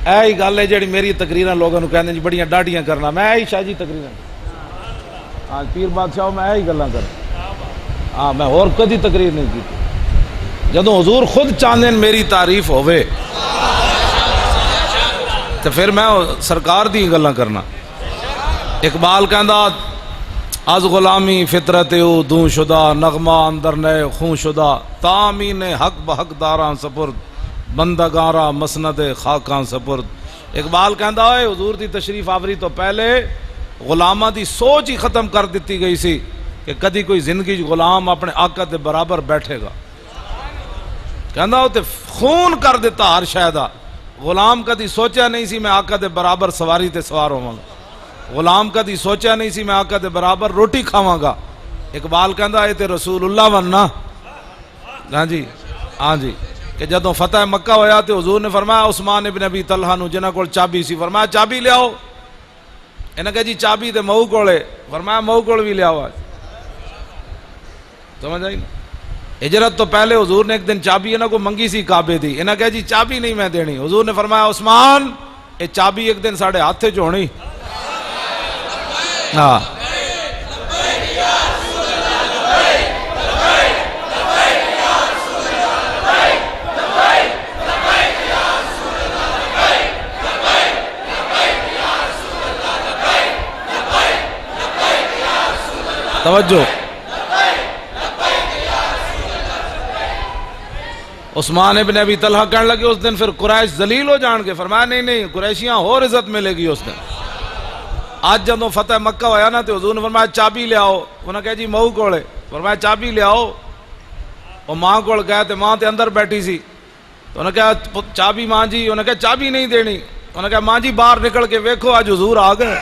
ہی گل ہے جڑی میری تقریراں لوگوں کو کہندے جی بڑیاں ڈاڈیاں کرنا، میں ہی شاہ جی تقریراں ہاں پیر بادشاہ میں ہی گلاں کر ہاں میں اور کدی تقریر نہیں کی جدوں حضور خود چاہندے میری تعریف ہوئے تو پھر میں سرکار دی گلاں کرنا۔ اقبال کہندا از غلامی فطرت او دوں شدہ، نغمہ اندر نئے خون شدہ، تامین حق بحق داراں سپرد، بندگاراں مسند خاکاں سپرد۔ اقبال کہندا ہے حضور دی تشریف آوری تو پہلے غلاماں دی سوچ ہی ختم کر دیتی گئی سی کہ کدی کوئی زندگی غلام اپنے آقا دے برابر بیٹھے گا۔ کہندا ہوتے خون کر دیتا ہر شے دا، غلام کدی سوچیا نہیں سی میں آقا دے برابر سواری تے سوار ہوواں گا، غلام کدی سوچیا نہیں سی میں آقا دے برابر روٹی کھاواں گا۔ اقبال کہندا اے تے رسول اللہ وننا ہاں جی ہاں جی کہ جدوں فتح مکہ ہویا تے حضور نے فرمایا عثمان ابن ابی طلحہ نو جنہاں کول چابی سی فرمایا چابی لے آؤ، انہاں کہا جی چابی تے مئو کولے، فرمایا مئو کول بھی لے آؤ۔ سمجھ آئی نا؟ ہجرت تو پہلے حضور نے ایک دن چابی انہاں کو منگی سی کعبے دی، انہاں کہا جی چابی نہیں میں دینی، حضور نے فرمایا عثمان اے چابی ایک دن ساڑھے ہاتھے چ ہونی۔ ہاں توجہ، عثمان ابن ابی طلحہ کہنے لگے اس دن پھر قریش ذلیل ہو جان گے، فرمایا نہیں قریشیاں اور عزت ملے گی اس دن۔ آج جب فتح مکہ ہویا نا تو حضور نے فرمایا چابی لے آؤ، انہوں نے کہا جی مئو کولے، فرمایا چابی لے آؤ۔ وہ ماں کول گئے تو ماں تے اندر بیٹھی سی تو انہوں نے کہا چابی ماں جی، انہوں نے کہا چابی نہیں دینی، انہوں نے کہا ماں جی باہر نکل کے ویکھو آج حضور آ گئے،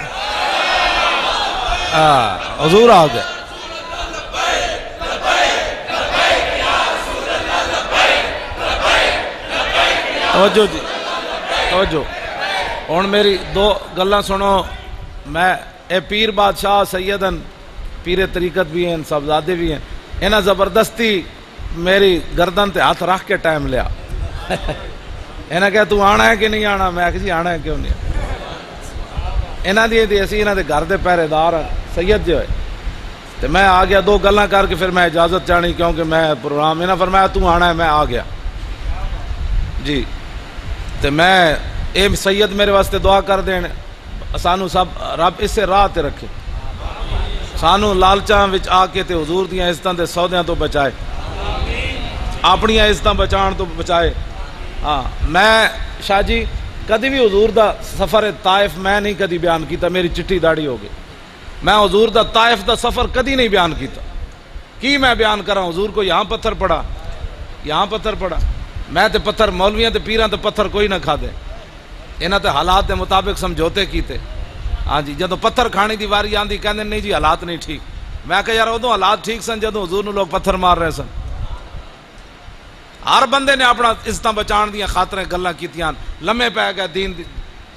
حضور آ گئے۔ توجہ جی توجہ، ہن میری دو گلاں سنو، میں اے پیر بادشاہ سیدن پیر طریقت بھی ہیں صاحبزادے بھی ہیں، انہاں زبردستی میری گردن تے ہاتھ رکھ کے ٹائم لیا، انہاں کہا تو آنا ہے کہ نہیں آنا، میں کہا جی آنا ہے کیوں نہیں، انہاں دی اسی انہاں دے گھر دے پہرے دار سید جو ہے، تو میں آ گیا دو گلاں کر کے پھر میں اجازت چاہنی کیونکہ میں پروگرام، انہاں فرمایا تو آنا ہے، میں آ گیا جی۔ تو میں اے سید میرے واسطے دعا کر دین سانو سب رب اس سے راہ تے رکھے، سانو لالچاں وچ آ کے تے حضور دیاں عزتاں دے سودیاں تو بچائے، اپنی عزتاں بچان تو بچائے۔ ہاں میں شاہ جی کدی بھی حضور دا سفر طائف میں نہیں کدی بیان کیتا، میری چٹھی داڑھی ہو گئی، میں حضور دا طائف دا سفر کدی نہیں بیان کیتا، کی میں بیان کراں، حضور کو یہاں پتھر پڑا یہاں پتھر پڑا، میں تے پتھر مولویاں تے پیراں تے پتھر کوئی نہ کھا دے، انہاں تے حالات دے مطابق سمجھوتے کیتے۔ ہاں جی جدوں پتھر کھانے دی واری آندی کہندے نہیں جی حالات نہیں ٹھیک، میں کہا یار ادوں حالات ٹھیک سن جدوں حضور نو لوگ پتھر مار رہے سن، ہر بندے نے اپنا عزتاں بچان دیاں خاطریں گلاں کیتیاں، لمے پے گئے دین دی،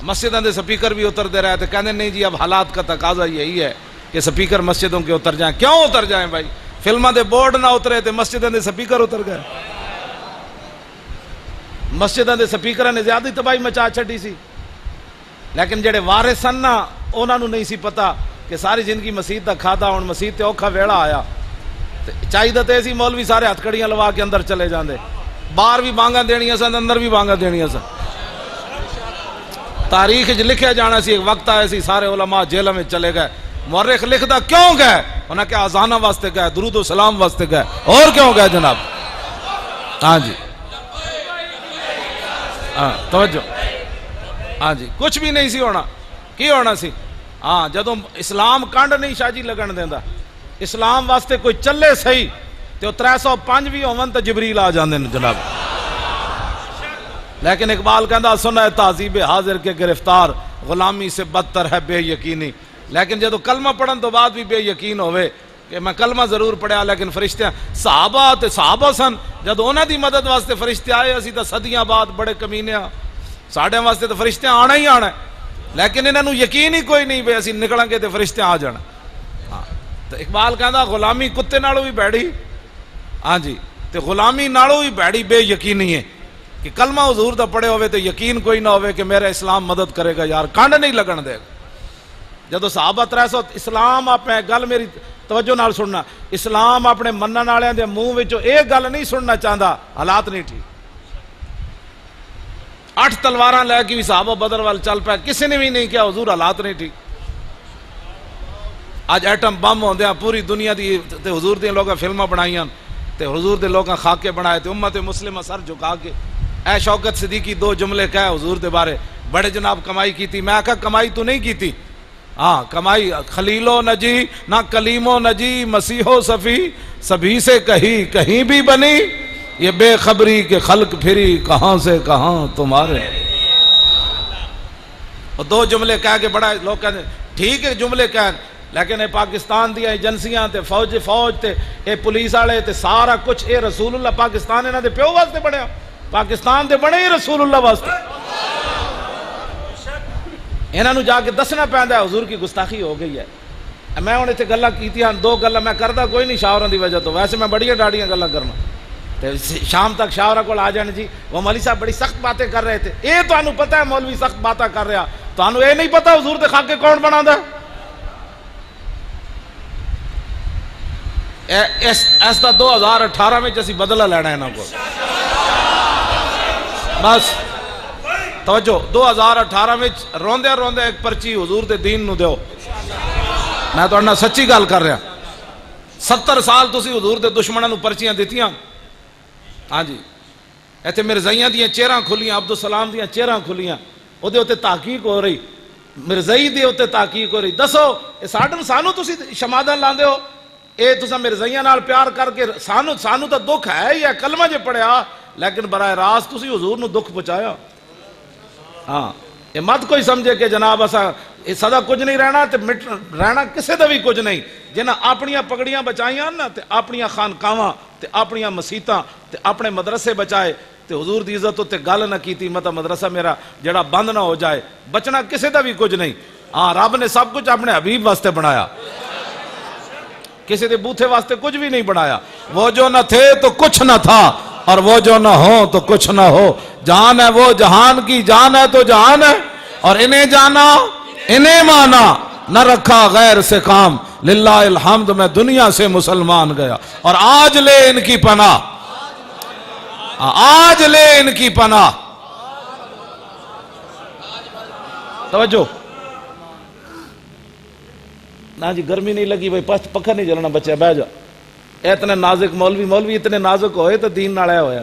مسجداں دے سپیکر بھی اتر دے رہے تھے، کہندے نہیں جی اب حالات کا تقاضا یہی ہے کہ سپیکر مسجدوں کے اتر جائیں، کیوں اتر جائیں بھائی، فلماں دے بورڈ نہ اترے تے مسجداں دے سپیکر اتر گئے، مسجداں دے سپیکراں نے زیادہ تباہی مچا چھڈی سی، لیکن جڑے وارث سن نا انہاں نو نہیں سی پتا کہ ساری زندگی مسجد دا کھادا، ہن مسجد تے اوکھا ویڑا آیا، چاہیے تے سی مولوی سارے ہتھ کڑیاں لوا کے اندر چلے جاندے، باہر بھی بانگاں دینیاں سن اندر بھی بانگاں دینیاں سن، تاریخ وچ لکھیا جانا سی، ایک وقت آیا سی سارے علماء جیلوں میں چلے گئے، مورخ لکھدا کیوں گئے، انہاں کہ اذاناں واسطے گئے، درود و سلام واسطے گئے، اور کیوں گئے جناب؟ ہاں جی ہاں توجہ، ہاں جی کچھ بھی نہیں سی ہونا، کی ہونا سی؟ ہاں جدوں اسلام کنڈ نہیں شاہ جی لگن دیندا، اسلام واسطے کوئی چلے صحیح تو 305 بھی ہون تو جبریل آ جاندے نے جناب، لیکن اقبال کہندا سنا ہے تہذیب حاضر کے گرفتار، غلامی سے بدتر ہے بے یقینی، لیکن جدوں کلمہ پڑھن تو بعد بھی بے یقین ہوئے کہ میں کلمہ ضرور پڑھیا لیکن فرشتے صحابہ سن، جدوں انہاں دی مدد واسطے فرشتے آئے، اسی تو صدیاں بعد بڑے کمینے ہاں، ساڈے واسطے تو فرشتے آنا ہی آنا ہے، لیکن انہاں نو یقین ہی کوئی نہیں بے اسی نکلاں گے تے فرشتے آ جانا۔ ہاں تو اقبال کہندا غلامی کتے نالوں بھی بھڑی، ہاں جی تے غلامی نالوں بھی بھڑی بے یقینی ہے، کہ کلمہ حضور دا پڑھے ہوئے تو یقین کوئی نہ ہوئے کہ میرا اسلام مدد کرے گا یار، کانڈ نہیں لگن دے گا۔ جدو صحابہ 300 اسلام اپنے گل میری توجہ نال سننا، اسلام اپنے منن والے دے منہ وچوں اے گل نہیں سننا چاہتا، حالات نہیں ٹھیک۔ 8 تلواراں لے کے بھی صحابہ بدر وال چل پائے، کسی نے بھی نہیں کیا حضور حالات نہیں ٹھیک۔ آج ایٹم بم ہوندیاں پوری دنیا دی تے حضور دے لوگاں فلماں بنائیاں تے حضور دے لوگاں خاکے بنائے تے امت مسلمہ سر جھکا کے اے شوکت صدیقی 2 جملے کہے حضور دے بارے، بڑے جناب کمائی کی تھی۔ میں کہا کمائی تو نہیں کی تھی، ہاں کمائی خلیل و نجی نہ کلیم و نجی مسیح و صفی سبھی سے کہیں بھی بنی، یہ بے خبری کے خلق پھری کہاں سے کہاں تمہارے۔ اور 2 جملے کہہ کے بڑا لوگ کہتے ہیں ٹھیک ہے جملے کہہ، لیکن اے پاکستان دیا ایجنسیاں تے فوج تے اے پولیس والے تے سارا کچھ اے رسول اللہ پاکستان انہاں دے پیو واسطے بنیا، پاکستان دے بنے ہی رسول اللہ واسطے۔ انہاں نو جا کے دسنا پیندا ہے حضور کی گستاخی ہو گئی ہے۔ میں ہن ایتھے گلاں کیتیاں 2 گلاں میں کردا کوئی نہیں شاوراں دی وجہ تو، ویسے میں بڑیاں ڈاڑیاں گلاں کرنا تے شام تک شاورا کول آ جان جی وہ مولوی صاحب بڑی سخت باتیں کر رہے تھے۔ اے تانوں پتہ ہے مولوی سخت باتیں کر رہا، تانوں اے نہیں پتہ حضور دے خاکے کون بناندا ہے؟ اس دا 2018 میں اسی بدلہ لینا ہے انہاں کو بس توجہ۔ 2018 میں روندے روندے ایک پرچی حضور دے دین نو دیو۔ میں تو انہاں سچی گل کر رہا، 70 سال تسی حضور دے دشمناں نو پرچیاں دیتیاں، ہاں جی ایتھے مرزائیاں دیاں چہراں کھلیاں، عبدالسلام دیاں چہراں کھلیاں، او دے اوتے تحقیق ہو رہی، مرزائی دے اوتے تحقیق ہو رہی۔ دسو اے سانو تسی شمادن لاندے ہو، اے تساں مرزائیاں نال پیار کر کے سانو تا دکھ ہے ہی ہے، کلمہ جے پڑھیا، لیکن براہ راست تسی حضور نو دکھ پہنچایا۔ ہاں یہ مت کوئی سمجھے کہ جناب اسا سدا کچھ نہیں رہنا تے رہنا کسے دا بھی کچھ نہیں۔ جنہاں اپنیاں پگڑیاں بچائیاں نا تے اپنیاں خانقاواں تے اپنیاں مسیتاں تے اپنے مدرسے بچائے تے حضور دی عزت تے گل نہ کیتی مطلب مدرسہ میرا جڑا بند نہ ہو جائے، بچنا کسے دا بھی کچھ نہیں۔ ہاں رب نے سب کچھ اپنے حبیب واسطے بنایا، کسی دے بوتھے واسطے کچھ بھی نہیں بنایا۔ وہ جو نہ تھے تو کچھ نہ تھا اور وہ جو نہ ہو تو کچھ نہ ہو، جان ہے وہ جہان کی جان ہے تو جہان ہے، اور انہیں جانا انہیں مانا، نہ رکھا غیر سے کام، للہ الحمد میں دنیا سے مسلمان گیا اور آج لے ان کی پناہ، آج لے ان کی پناہ۔ توجہ نا جی، گرمی نہیں لگی بھائی، پکھا نہیں جلنا بچہ بہ جا۔ اتنے نازک مولوی اتنے نازک ہوئے تو دین نال آیا ہویا۔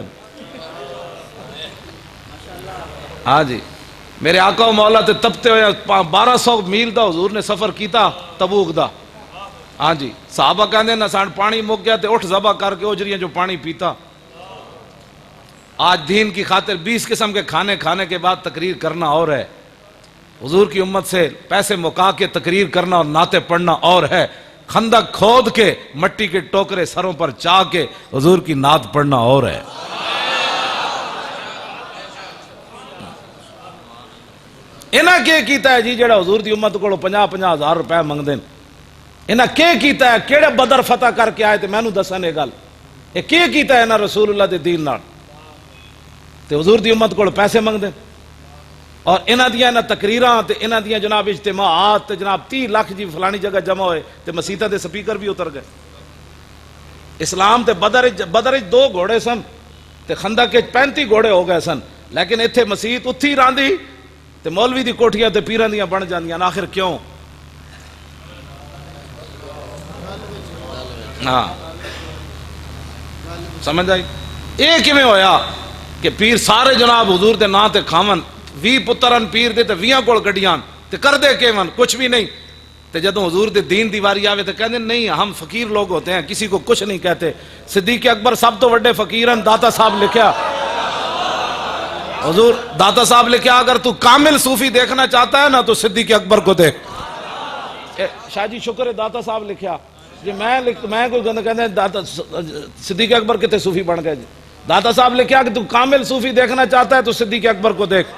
ہاں جی میرے آقا و مولا تے تپتے ہوئے 1200 میل دا حضور نے سفر کیتا تبوک دا۔ ہاں جی صحابہ کہندے نا سان پانی مک گیا تے اٹھ ذبح کر کے اجریاں جو پانی پیتا۔ آج دین کی خاطر 20 قسم کے کھانے کھانے کے بعد تقریر کرنا اور ہے، حضور کی امت سے پیسے مکا کے تقریر کرنا اور نعتیں پڑھنا اور ہے، خندق کھود کے مٹی کے ٹوکرے سروں پر چاہ کے حضور کی نعت پڑھنا اور ہے۔ انہاں کیا کیتا ہے جی جڑا حضور دی امت کو 50-50 ہزار روپے منگ دیں؟ انہاں کیا کیتا ہے؟ کیڑے بدر فتح کر کے آئے تے میں نو دسن یہ گل، یہ کیا کیتا ہے انہاں رسول اللہ دے دین نال تے حضور دی امت کو پیسے منگ دیں؟ اور انہاں دیاں انہاں تقریراں تے انہاں دیاں جناب اجتماعات تے جناب 30 لاکھ جی فلانی جگہ جمع ہوئے تے مسیتاں دے سپیکر بھی اتر گئے۔ اسلام تے بدر 2 گھوڑے سن تے خندق کے 35 گھوڑے ہو گئے سن، لیکن ایتھے مسیت اتھی راندی تے مولوی دی کوٹھیاں تے پیراں دیاں بن جاندیاں۔ آخر کیوں؟ ہاں سمجھ آئی؟ یہ کیویں ہویا کہ پیر سارے جناب حضور دے نام تے کھاون، 20 پترن پیر دے تے 20 کول گڈیاں تے کر دے کیون کچھ بھی نہیں، تے جدوں حضور دے دین دی واری آوے تے کہندے نہیں ہم فقیر لوگ ہوتے ہیں، کسی کو کچھ نہیں کہتے۔ صدیق اکبر سب تو بڑے فقیرن، داتا صاحب لکھیا، حضور داتا صاحب لکھیا اگر تو کامل صوفی دیکھنا چاہتا ہے نا تو صدیق اکبر کو دیکھ۔ شاہ جی شکر ہے داتا صاحب لکھیا جی، میں کوئی گند کہندے داتا صدیق اکبر کتے صوفی بن گئے جی، داتا صاحب لکھیا کہ تو کامل صوفی دیکھنا چاہتا ہے تو صدیق اکبر کو دیکھ۔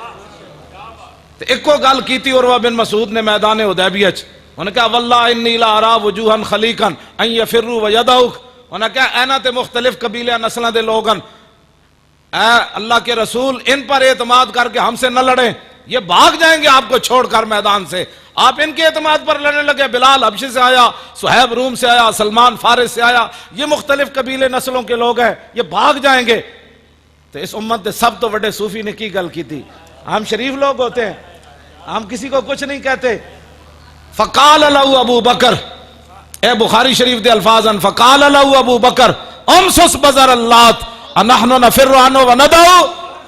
ایک کو گل کیتی عروہ بن مسعود نے میدان حدیبیہ چ، انہوں نے کہا واللہ انی لا ارا وجوہا خلیقا ان یفروا ویدعوک، انہوں نے کہا اینا تے مختلف قبیلے نسلوں دے لوگن اے اللہ کے رسول ان پر اعتماد کر کے ہم سے نہ لڑیں، یہ بھاگ جائیں گے آپ کو چھوڑ کر میدان سے. آپ ان کے اعتماد پر لڑنے لگے. بلال حبشی سے آیا، صہیب روم سے آیا، سلمان فارس سے آیا، یہ مختلف قبیلے نسلوں کے لوگ ہیں، یہ بھاگ جائیں گے. تو اس امت نے سب تو بڑے صوفی نے کی گل کی تھی. ہم شریف لوگ ہوتے ہیں، ہم کسی کو کچھ نہیں کہتے. فقال له ابو بکر، اے بخاری شریف دے الفاظ ان، فقال له ابو بکر امسس بزر اللات انحن نفر عنه وندعو.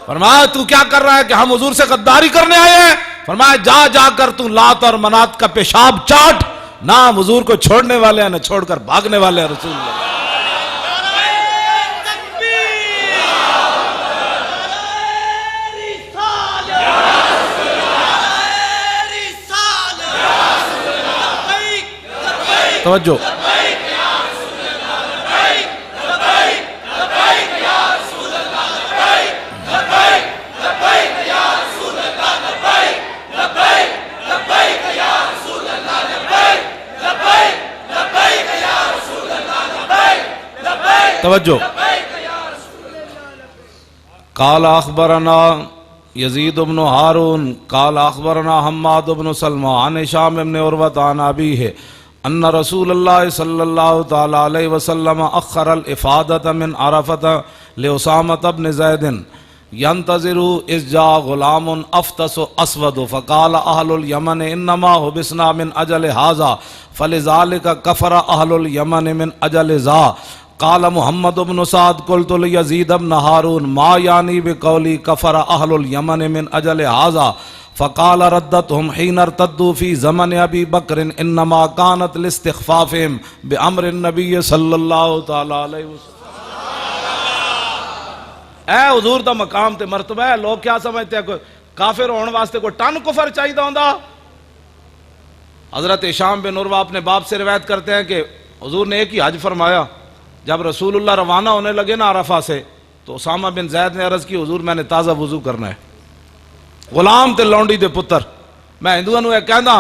فرمایا تو کیا کر رہا ہے کہ ہم حضور سے غداری کرنے آئے ہیں؟ فرمایا جا جا کر تو لات اور منات کا پیشاب چاٹ. نہ ہم حضور کو چھوڑنے والے ہیں نہ چھوڑ کر بھاگنے والے ہیں. رسول اللہ توجہ. توجہ. قال اخبرنا یزید بن ہارون قال اخبرنا حماد بن سلمہ عن ہشام بن عروہ عن ابیہ ان رسول اللہ صلی اللہ تعالی علیہ وسلم اخر الافادۃ من عرفۃ لاسامۃ بن زید ينتظر اذ جاء غلام افطس اسود فقال اہل الیمن انما حبسنا من اجل هذا فلذلك كفر اہل الیمن من اجل ذا. قال محمد بن سعد قلت لیزید بن ہارون ما یعنی بقولی کفر اہل الیمن من اجل هذا فقال ردتهم حين ارتدوا في زمن ابی بکر انما كانت لاستخفافهم بامر النبی صلی اللہ تعالی علیہ وسلم. اے حضور دا مقام تے مرتبہ ہے. لوگ کیا سمجھتے ہیں کوئی کافر ہونے واسطے کوئی ٹن کفر چاہیے ہوندا؟ حضرت ہشام بن عروہ اپنے باپ سے روایت کرتے ہیں کہ حضور نے ایک ہی حج فرمایا. جب رسول اللہ روانہ ہونے لگے نا عرفہ سے تو اسامہ بن زید نے عرض کی حضور میں نے تازہ وضو کرنا ہے. غلام تے لونڈی دے پتر میں ہندوؤں نوں کہندا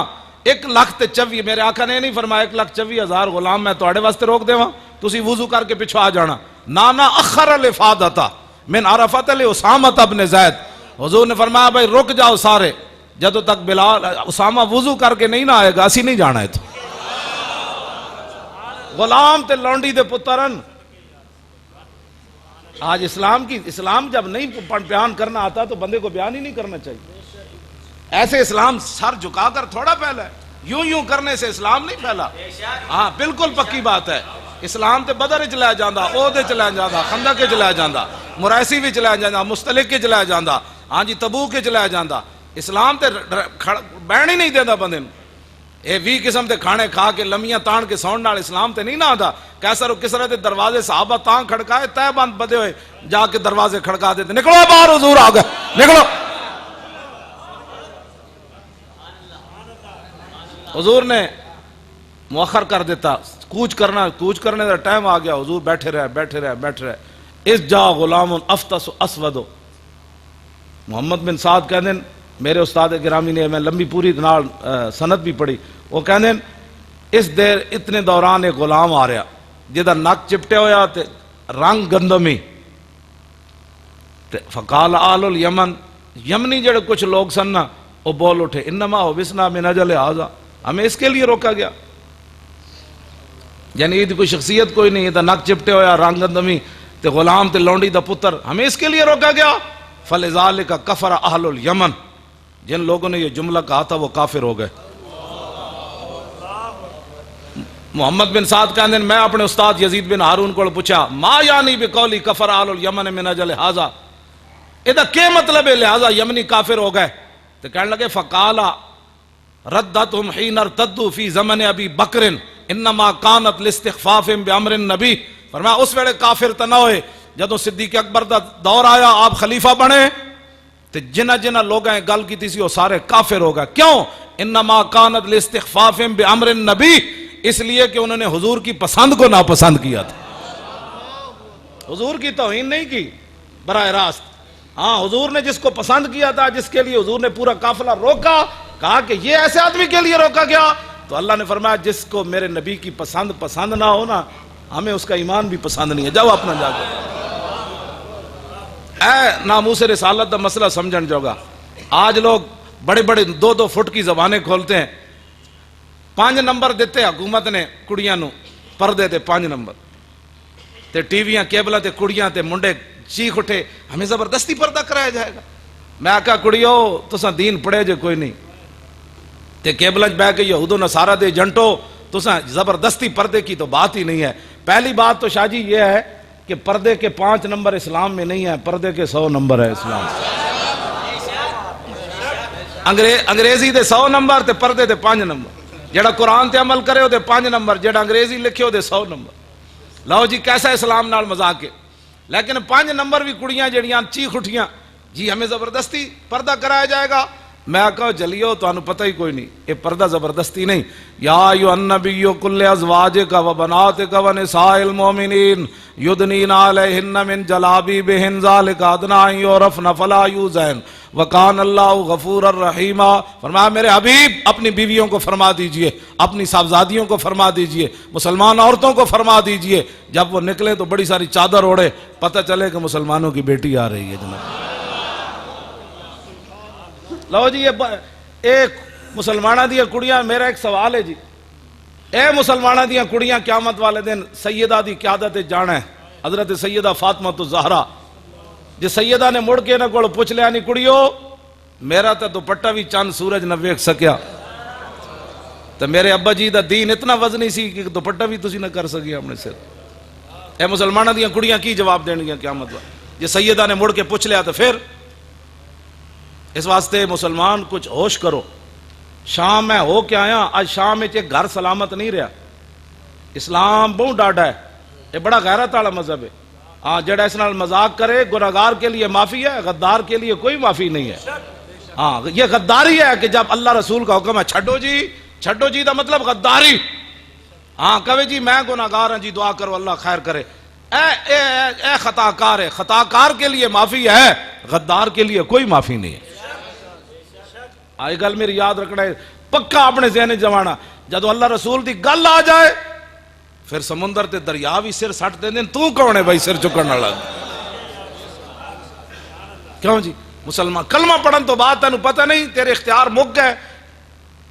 1,24,000 میرے آقا نے نہیں فرمایا 1,24,000 غلام میں تواڈے واسطے روک دیواں تسی وضو کر کے پیچھے آ جانا. نانا اخر الافادۃ من عرفۃ لاسامۃ بن زید. حضور نے فرمایا بھائی رک جاؤ سارے، جدوں تک بلال اسامہ وضو کر کے نہیں نہ آئے گا اسی نہیں جانا ہے. تو غلام تے لونڈی دے پترن آج اسلام جب نہیں بیان کرنا آتا تو بندے کو بیان ہی نہیں کرنا چاہیے. ایسے اسلام سر جھکا کر تھوڑا پھیلا ہے، یوں کرنے سے اسلام نہیں پھیلا. ہاں بالکل پکی بات ہے. اسلام تے بدر وچ لے جاندا، عہد وچ لے جاندا، خندق وچ لے جاندا، مرائسی وچ لے جاندا، مستلق وچ لے جاندا، ہاں جی تبوک وچ لے جاندا. اسلام تے بہن ہی نہیں دیندا بندے نوں. اے 20 قسم دے کھانے کھا کے لمیاں تان کے سون نال اسلام تے نہیں نہ آندا. کیسر و کسرا دے دروازے صحابہ تاں کھڑکائے تے بند بدے ہوئے جا کے دروازے کھڑکا دیتے نکلو باہر حضور آ گئے نکلو. حضور نے مؤخر کر دیتا، کوچ کرنے دا ٹائم آ گیا. حضور بیٹھے رہے. اس جا غلام افطس اسود. محمد بن سعد کہہ دیں میرے استاد گرامی نے، میں لمبی پوری سند بھی پڑھی، وہ کہہ دیں اس دیر اتنے دوران ایک غلام آ رہا جہاں نک چپٹے ہویا تے رنگ گندمی. فقال آل الیمن، یمنی جڑے کچھ لوگ سن نا وہ بول اٹھے انما حبسنا من اجل ھذا، ہمیں اس کے لیے روکا گیا. یعنی یہ کوئی شخصیت کوئی نہیں، یہ نک چپٹے ہویا رنگ گندمی تے غلام تے لونڈی دا پتر، ہمیں اس کے لیے روکا گیا. فلذالک کفر اہل الیمن، جن لوگوں نے یہ جملہ کہا تھا وہ کافر ہو گئے. محمد بن سعد کہتے ہیں میں اپنے استاد یزید بن ہارون کو پوچھا ما یعنی بقولی کفر اہل الیمن من اجل ھذا، ادا کیا مطلب ہے لہذا یمنی کافر ہو گئے؟ تو کہنے لگے فقالا ردتهم حين ارتدوا في زمن ابی بکر انما كانت لاستخفافهم بامر النبی. فرمایا اس ویلے کافر تو نہ ہوئے جدوں صدیق اکبر دا دور آیا آپ خلیفہ بنے تو جنہ لوگاں گل کی تھی وہ سارے کافر ہو گئے. کیوں؟ انما كانت لاستخفافهم بامر النبی، اس لیے کہ انہوں نے حضور کی پسند کو ناپسند کیا تھا. حضور کی توہین نہیں کی براہ راست، ہاں حضور نے جس کو پسند کیا تھا، جس کے لیے حضور نے پورا قافلہ روکا، کہا کہ یہ ایسے آدمی کے لیے روکا گیا، تو اللہ نے فرمایا جس کو میرے نبی کی پسند نہ ہونا ہمیں اس کا ایمان بھی پسند نہیں ہے، جاؤ اپنا جا کے. اے ناموس رسالت دا مسئلہ سمجھن جوگا. آج لوگ بڑے بڑے 2-2 فٹ کی زبانیں کھولتے ہیں. 5 نمبر دیتے حکومت نے کڑیاں نو پردے تے 5 نمبر تے ٹی ویاں کیبلاں تے کڑیاں تے منڈے چیخ اٹھے ہمیں زبردستی پردہ کرایا جائے گا. میں آکھا کڑیو تساں دین پڑھے جے کوئی نہیں تے کیبلج بہ کے یہود و نصارہ دے جنٹو تساں زبردستی پردے کی تو بات ہی نہیں ہے. پہلی بات تو شاہ جی یہ ہے کہ پردے کے 5 نمبر اسلام میں نہیں ہے, پردے کے 100 نمبر ہے اسلام. انگریزی دے 100 نمبر تے پردے دے 5 نمبر. جڑا قرآن تے عمل کرے ہو دے 5 نمبر, جڑا انگریزی لکھے ہو دے 100 نمبر. لو جی کیسا اسلام نال مذاق ہے. لیکن 5 نمبر بھی کڑیاں جڑیاں چیخ اٹھیاں جی ہمیں زبردستی پردہ کرایا جائے گا. میں کہا جلیو تو انہوں پتہ ہی کوئی نہیں, یہ پردہ زبردستی نہیں. یا ایھا النبی کل ازواجک و بناتک و نساء المؤمنین یدنین علیہن من جلابیبہن ذالک ادنی ان یعرفن فلا یؤذین وکان اللہ غفور الرحیم. فرمایا میرے حبیب اپنی بیویوں کو فرما دیجئے, اپنی صاحبزادیوں کو فرما دیجئے, مسلمان عورتوں کو فرما دیجئے جب وہ نکلے تو بڑی ساری چادر اوڑے, پتہ چلے کہ مسلمانوں کی بیٹی آ رہی ہے. جناب لو جی ایک مسلمانہ دیا کڑیاں, میرا ایک سوال ہے جی, اے مسلمانہ دیا کڑیاں قیامت والے دن سیدہ دی قیادت جانا ہے حضرت سیدہ فاطمہ الزہرا. جی سیدہ نے مڑ کے نہ کوڑ پوچھ لیا نہیں کڑیو میرا تا دوپٹہ بھی چاند سورج نہ ویکھ سکیا, تو میرے ابا جی دا دین اتنا وزنی سی کہ دوپٹہ بھی تسی نہ کر سکیا اپنے سر. اے مسلمانہ دیا کڑیاں کی جواب دین گیا قیامت والے. جی سیدہ نے مڑ کے پوچھ لیا تو پھر اس واسطے مسلمان کچھ ہوش کرو. شام میں ہو کے آیا, آج شام میں ایک گھر سلامت نہیں رہا. اسلام بہت ڈاڈا ہے, یہ بڑا غیرت والا مذہب ہے. ہاں جڑا اس نال مذاق کرے گناہگار کے لیے معافی ہے, غدار کے لیے کوئی معافی نہیں ہے. ہاں یہ غداری ہے کہ جب اللہ رسول کا حکم ہے چھڈو جی دا مطلب غداری. ہاں کہے جی میں گناہگار ہوں جی دعا کرو اللہ خیر کرے. اے خطا کار ہے, خطا کار کے لیے معافی ہے, غدار کے لیے کوئی معافی نہیں ہے. آئی گل میری یاد رکھنا ہے پکا اپنے ذہن جوانا. جدو اللہ رسول دی گل آ جائے پھر سمندر تے دریا بھی سر سٹ دیں. تو کون ہے بھائی سر چکن والا؟ کیوں جی مسلمان کلمہ پڑھن تو بات تینوں پتہ نہیں, تیرے اختیار مک گئے.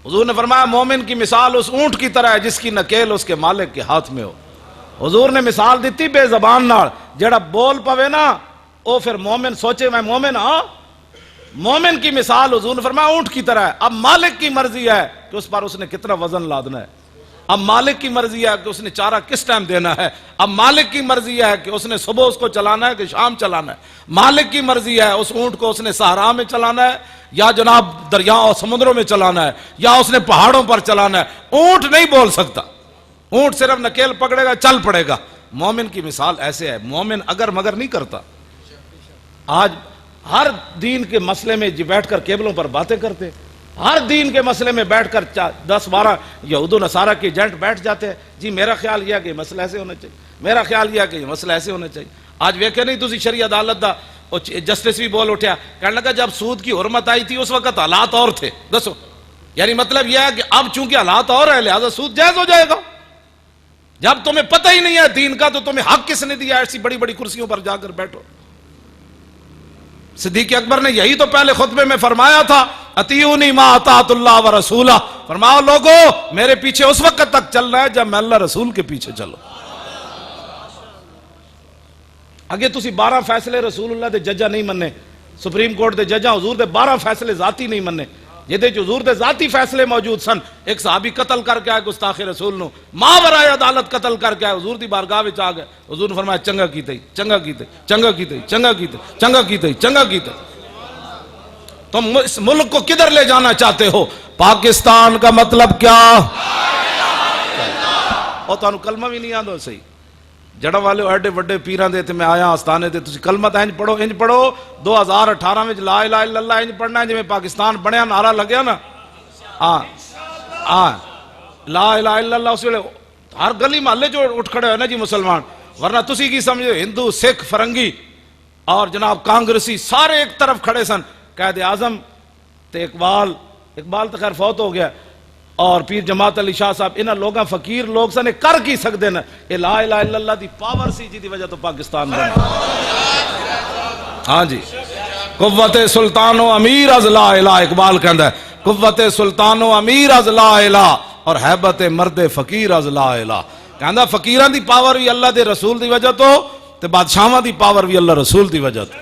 حضور نے فرمایا مومن کی مثال اس اونٹ کی طرح ہے جس کی نکیل اس کے مالک کے ہاتھ میں ہو. حضور نے مثال دیتی بے زبان نال, جڑا بول پوے نا او پھر مومن سوچے میں مومن ہاں. مومن کی مثال حضور نے فرمایا اونٹ کی طرح ہے. اب مالک کی مرضی ہے کہ اس پر اس نے کتنا وزن لادنا ہے, اب مالک کی مرضی ہے کہ اس نے چارہ کس ٹائم دینا ہے, اب مالک کی مرضی ہے کہ اس نے صبح اس کو چلانا ہے کہ شام چلانا ہے, مالک کی مرضی ہے اس اونٹ کو اس نے صحرا میں چلانا ہے یا جناب دریا اور سمندروں میں چلانا ہے یا اس نے پہاڑوں پر چلانا ہے. اونٹ نہیں بول سکتا, اونٹ صرف نکیل پکڑے گا چل پڑے گا. مومن کی مثال ایسے ہے, مومن اگر مگر نہیں کرتا. آج ہر دین کے مسئلے میں جی بیٹھ کر کیبلوں پر باتیں کرتے, ہر دین کے مسئلے میں بیٹھ کر 10-12 یہود و نصارہ کے ایجنٹ بیٹھ جاتے ہیں. جی میرا خیال یہ ہے کہ یہ مسئلہ ایسے ہونا چاہیے, میرا خیال یہ ہے کہ یہ مسئلہ ایسے ہونا چاہیے. آج ویکھے نہیں تسی شریع عدالت دا جسٹس بھی بول اٹھیا, کہنے لگا جب سود کی حرمت آئی تھی اس وقت حالات اور تھے. دسو یعنی مطلب یہ ہے کہ اب چونکہ حالات اور ہے لہذا سود جائز ہو جائے گا. جب تمہیں پتہ ہی نہیں ہے دین کا تو تمہیں حق کس نے دیا ایسی بڑی بڑی کرسیوں پر جا کر بیٹھو. صدیق اکبر نے یہی تو پہلے خطبے میں فرمایا تھا, اطیعونی ما اطاعت اللہ و رسولہ. فرماؤ لوگو میرے پیچھے اس وقت تک چلنا ہے جب میں اللہ رسول کے پیچھے چلو. اگے تسی 12 فیصلے رسول اللہ دے ججا نہیں مننے, سپریم کورٹ دے ججا حضور دے 12 فیصلے ذاتی نہیں مننے. یہ حضور دے ذاتی فیصلے موجود سن. ایک صحابی قتل کر کے آئے گستاخ رسول نو, ماں برائے عدالت قتل کر کے آئے, حضور دی بارگاہ وچ آ گئے. حضور نے فرمایا چنگا کیتے چنگا کیتے چنگا کیتے چنگا کیتے چنگا کیتے چنگا کیتے. تم اس ملک کو کدھر لے جانا چاہتے ہو؟ پاکستان کا مطلب کیا؟ اور تو کلمہ بھی نہیں آدھو صحیح. جڑا والے ایڈے وڈے پیران دے تے میں آیا آستانے دے تسی کلمہ تا انج پڑھو 2018 میں لا الہ الا اللہ انج پڑھنا ہے جی میں پاکستان بنیا نعرہ لگیا نا. لا الہ الا اللہ اس ویلے ہر گلی محلے جو اٹھ کھڑے ہوئے نا جی مسلمان. ورنہ تسی کی سمجھو ہندو سکھ فرنگی اور جناب کانگریسی سارے ایک طرف کھڑے سن. قائد اعظم تے اقبال تو خیر فوت ہو گیا, اور پیر جماعت علی شاہ صاحب انہاں لوگاں فقیر لوگ سنے کر کی سکتے نا. یہ لا الہ الا اللہ دی پاور سی جی دی وجہ تو پاکستان بنا. ہاں جی، قوت سلطان و امیر از لا الہ، اقبال کہندا ہے قوت سلطان و امیر از لا الہ اور حیبت مرد فقیر از لا الہ. کہندا فقیران دی پاور بھی اللہ دے رسول دی وجہ تو تے بادشاہاں دی پاور بھی اللہ رسول دی وجہ تو.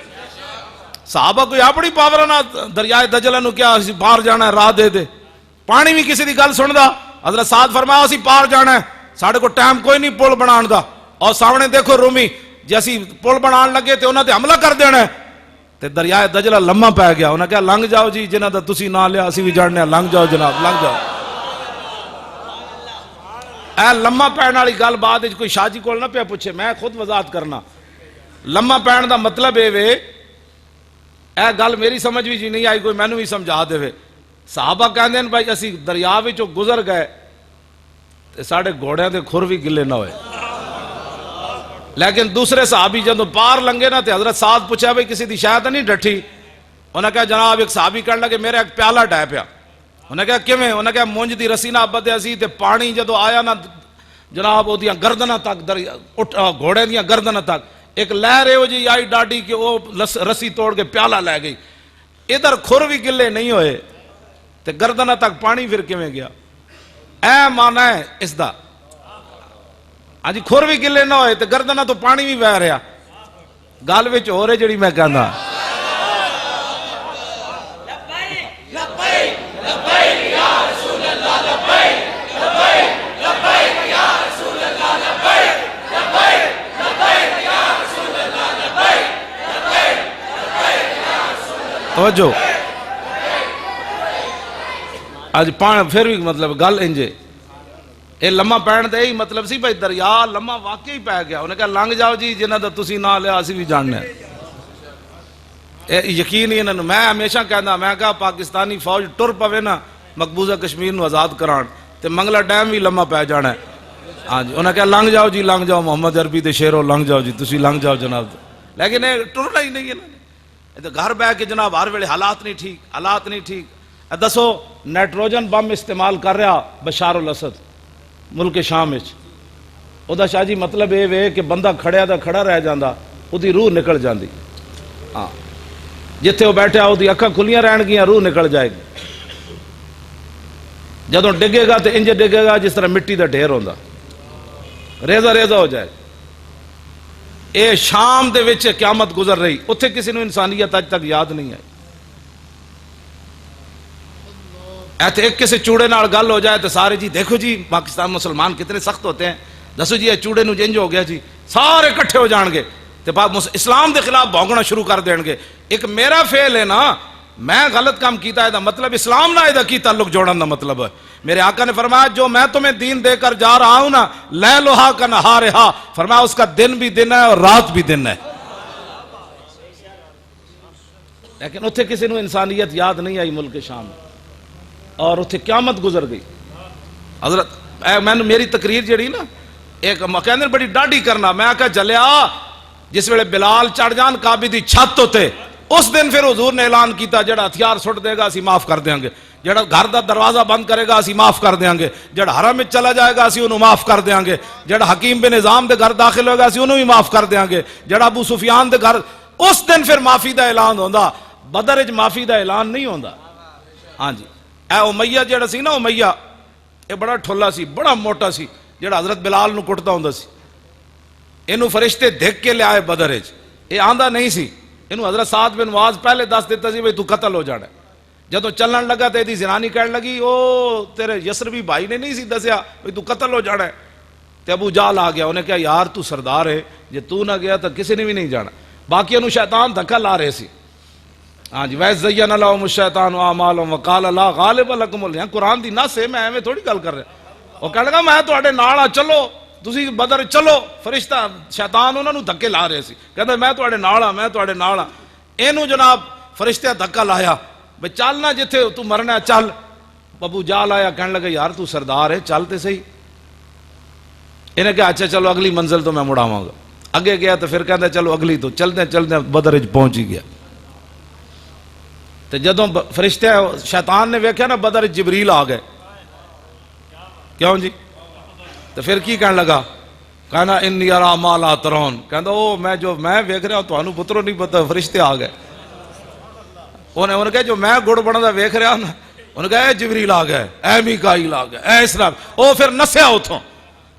صحابہ کوئی اپنی پاور نہ دریائے دجلہ نو کیا اسی پار جانا ہے راہ دے دے، پانی بھی کسی دی گل سندا. حضرت سعد فرمایا اسی پار جانا ہے، ساڑھے کو ٹائم کوئی نہیں پل بنان دا، اور سامنے دیکھو رومی جیسی پل بنان لگے تے انہاں تے حملہ کر دینا ہے. تے دریائے دجلہ لمحہ پہ گیا، انہاں کہا لنگ جاؤ جی جنہاں دا تسی نہ لیا اسی بھی جاننے ہیں، لنگ جاؤ جناب لنگ جاؤ. اے لمحہ پہن والی گل بعد وچ کوئی شاہ جی کول نہ پیا پوچھے، میں خود وضاحت کرنا. لمحہ پہن دا مطلب اے وے، اے گل میری سمجھ بھی نہیں آئی، کوئی مینوں بھی سمجھا دے. صحابہ کہندے ہیں بھائی اسی دریا وچوں گزر گئے تے ساڈے گھوڑیاں دے کھر بھی گلے نہ ہوئے. لیکن دوسرے صحابی جدوں پار لنگے نا تے حضرت سعد پوچھا بھائی کسی دی شاید نہیں ڈٹھی. انہاں کہا جناب ایک صحابی کہن لگے میرا ایک پیالہ ڈہ پیا. انہاں کہا کیویں؟ انہاں کہا مونج دی رسی نہ بدیا سی تے پانی جدوں آیا نا جناب اودیاں گردناں تک گھوڑے دیاں گردناں تک ایک لہر ہو جی آئی ڈاڈی کہ وہ رسی توڑ کے پیالہ لے گئی. ادھر کھر بھی گلے نہیں ہوئے تے گردناں تک پانی پھر کیویں گیا؟ اے معنی ہے اس دا. ہاں جی کھر بھی گلے نہ ہوئے تے گردناں تو پانی بھی بہ رہا. گل وچ ہو رہے جڑی میں کہندا توجہ. آج پھر بھی مطلب گل انجے اے لمحہ پہن دے ہی مطلب سی بھائی دریا لمحہ واقعی پہ گیا. انہیں کہا لنگ جاؤ جی جنہاں دا تسی نہ لیا اسی بھی جاننے ہیں. یقین ہی انہوں میں ہمیشہ کہنا میں کہا پاکستانی فوج ٹر پوے نا مقبوضہ کشمیر نو آزاد کران تے منگلا ڈیم بھی لمحہ پہ جانا ہے. ہاں جی انہیں کہا لنگ جاؤ جی لنگ جاؤ محمد عربی تے شیرو لنگ جاؤ جی تسی لنگ جاؤ جناب. لیکن یہ ٹرنا ہی نہیں ہے. گھر بہ کے جناب ہر ویلے حالات نہیں ٹھیک حالات نہیں ٹھیک. دسو نائٹروجن بم استعمال کر رہا بشار الاسد ملک شام وچ. او دا شاہ جی مطلب یہ وے کہ بندہ کھڑیا دا کھڑا رہ جاندا اودی روح نکل جاندی. ہاں جتھے وہ بیٹھا اودی اکھاں کھلیاں رہن گیاں روح نکل جائے گی. جدوں ڈگے گا تے انج ڈگے گا جس طرح مٹی دا ڈھیر ہوندا ریزہ ریزہ ہو جائے. اے شام دے وچ قیامت گزر رہی اتھے کسی نو انسانیت اج تک یاد نہیں آئی. ایتھے ایک کسی چوڑے نال گل ہو جائے تو سارے جی دیکھو جی پاکستان مسلمان کتنے سخت ہوتے ہیں، دسو جی یہ چوڑے نو جنج ہو گیا جی سارے کٹھے ہو جان گے تے اسلام دے خلاف بھونکنا شروع کر دین گے. ایک میرا فعل ہے نا میں غلط کام کیتا ہے دا مطلب اسلام نہ ہے کی تعلق جوڑن دا مطلب ہے. میرے آقا نے فرمایا جو میں تمہیں دین دے کر جا رہا ہوں نا لیلھا کنہارھا، فرمایا اس کا دن بھی دن ہے اور رات بھی دن ہے. لیکن اتھے کسی نو انسانیت یاد نہیں آئی ملک شام میں اور اتھے قیامت گزر گئی. حضرت میں میری تقریر جڑی نا ایک کہندے بڑی ڈاڈی کرنا میں آکھا جلیا جس ویلے بلال چڑھ جان کعبے دی چھت ہوتے اس دن پھر حضور نے اعلان کیتا جڑا ہتھیار سٹ دے گا اسی معاف کر دیاں گے، جڑا گھر دا دروازہ بند کرے گا اسی معاف کر دیاں گے، جڑا حرم میں چلا جائے گا اسی انہوں معاف کر دیاں گے، جڑا حکیم بن نظام دے گھر داخل ہوگا اسی انہوں بھی معاف کر دیاں گے، جڑا ابو سفیان دے گھر اس دن پھر معافی دا اعلان ہوندا. بدر وچ معافی دا اعلان نہیں ہوندا. ہاں جی اے امیہ جڑا سی نا امیہ اے بڑا ٹھولا سی بڑا موٹا سی جڑا حضرت بلال نو کٹدا ہوندا سی. اینو فرشتے دھک کے لے آئے بدر وچ، اے آندا نہیں سی. اینو حضرت سعد بن معاذ پہلے دس دیتا سی بھئی تو قتل ہو جانا ہے. جدوں چلن لگا تے دی زنانی کہن لگی او تیرے یسربی بھائی نے نہیں سی دسیا بھئی تو قتل ہو جانا ہے. تے ابو جہل آ گیا انہیں کہا یار تو سردار ہے جے تو نہ گیا تو کسی نے بھی نہیں جانا. باقی انہوں شیطان دھکا لا رہے سی. ہاں جی وَإِذْ لَهُمُ الشَّيْطَانُ أَعْمَالَهُمْ وَقَالَ لَا غَالِبَ لَكُمُ الْيَوْمَ. قرآن دی نص ہے میں ایویں تھوڑی گل کر رہا. وہ کہنے لگا میں تواڈے نال آ چلو تسی بدر چلو. فرشتہ شیطان انہاں نو دھکے لا رہے سی کہندا میں تواڈے نال آ میں تواڈے نال آ. اینو جناب فرشتے دھکا لایا بھئی چل نہ جتھے تو مرنا ہے چل. ابو جہل آیا کہنے لگا یار تو سردار ہے چل تے صحیح. انہیں کہا اچھا چلو اگلی منزل تو میں مڑاواں گا. اگے گیا تو پھر کہندا چلو اگلی تو چلدے چلدے بدر وچ پہنچ ہی گیا. تو جدوں فرشتے شیطان نے ویکھیا نا بدر جبریل آ گئے کیوں جی تو پھر کی کہنے لگا کہنا انی ارا ما لا ترون، کہندا او میں ویکھ رہا ہوں تانوں پترو نہیں پتہ فرشتے آ گئے. انہیں کہا جو میں گڑ بندا ویکھ رہا نا، انہیں کہا اے جبریل آ گئے، اے میکائیل آ گئے، اے اسرافیل. او پھر نسیا اتھوں.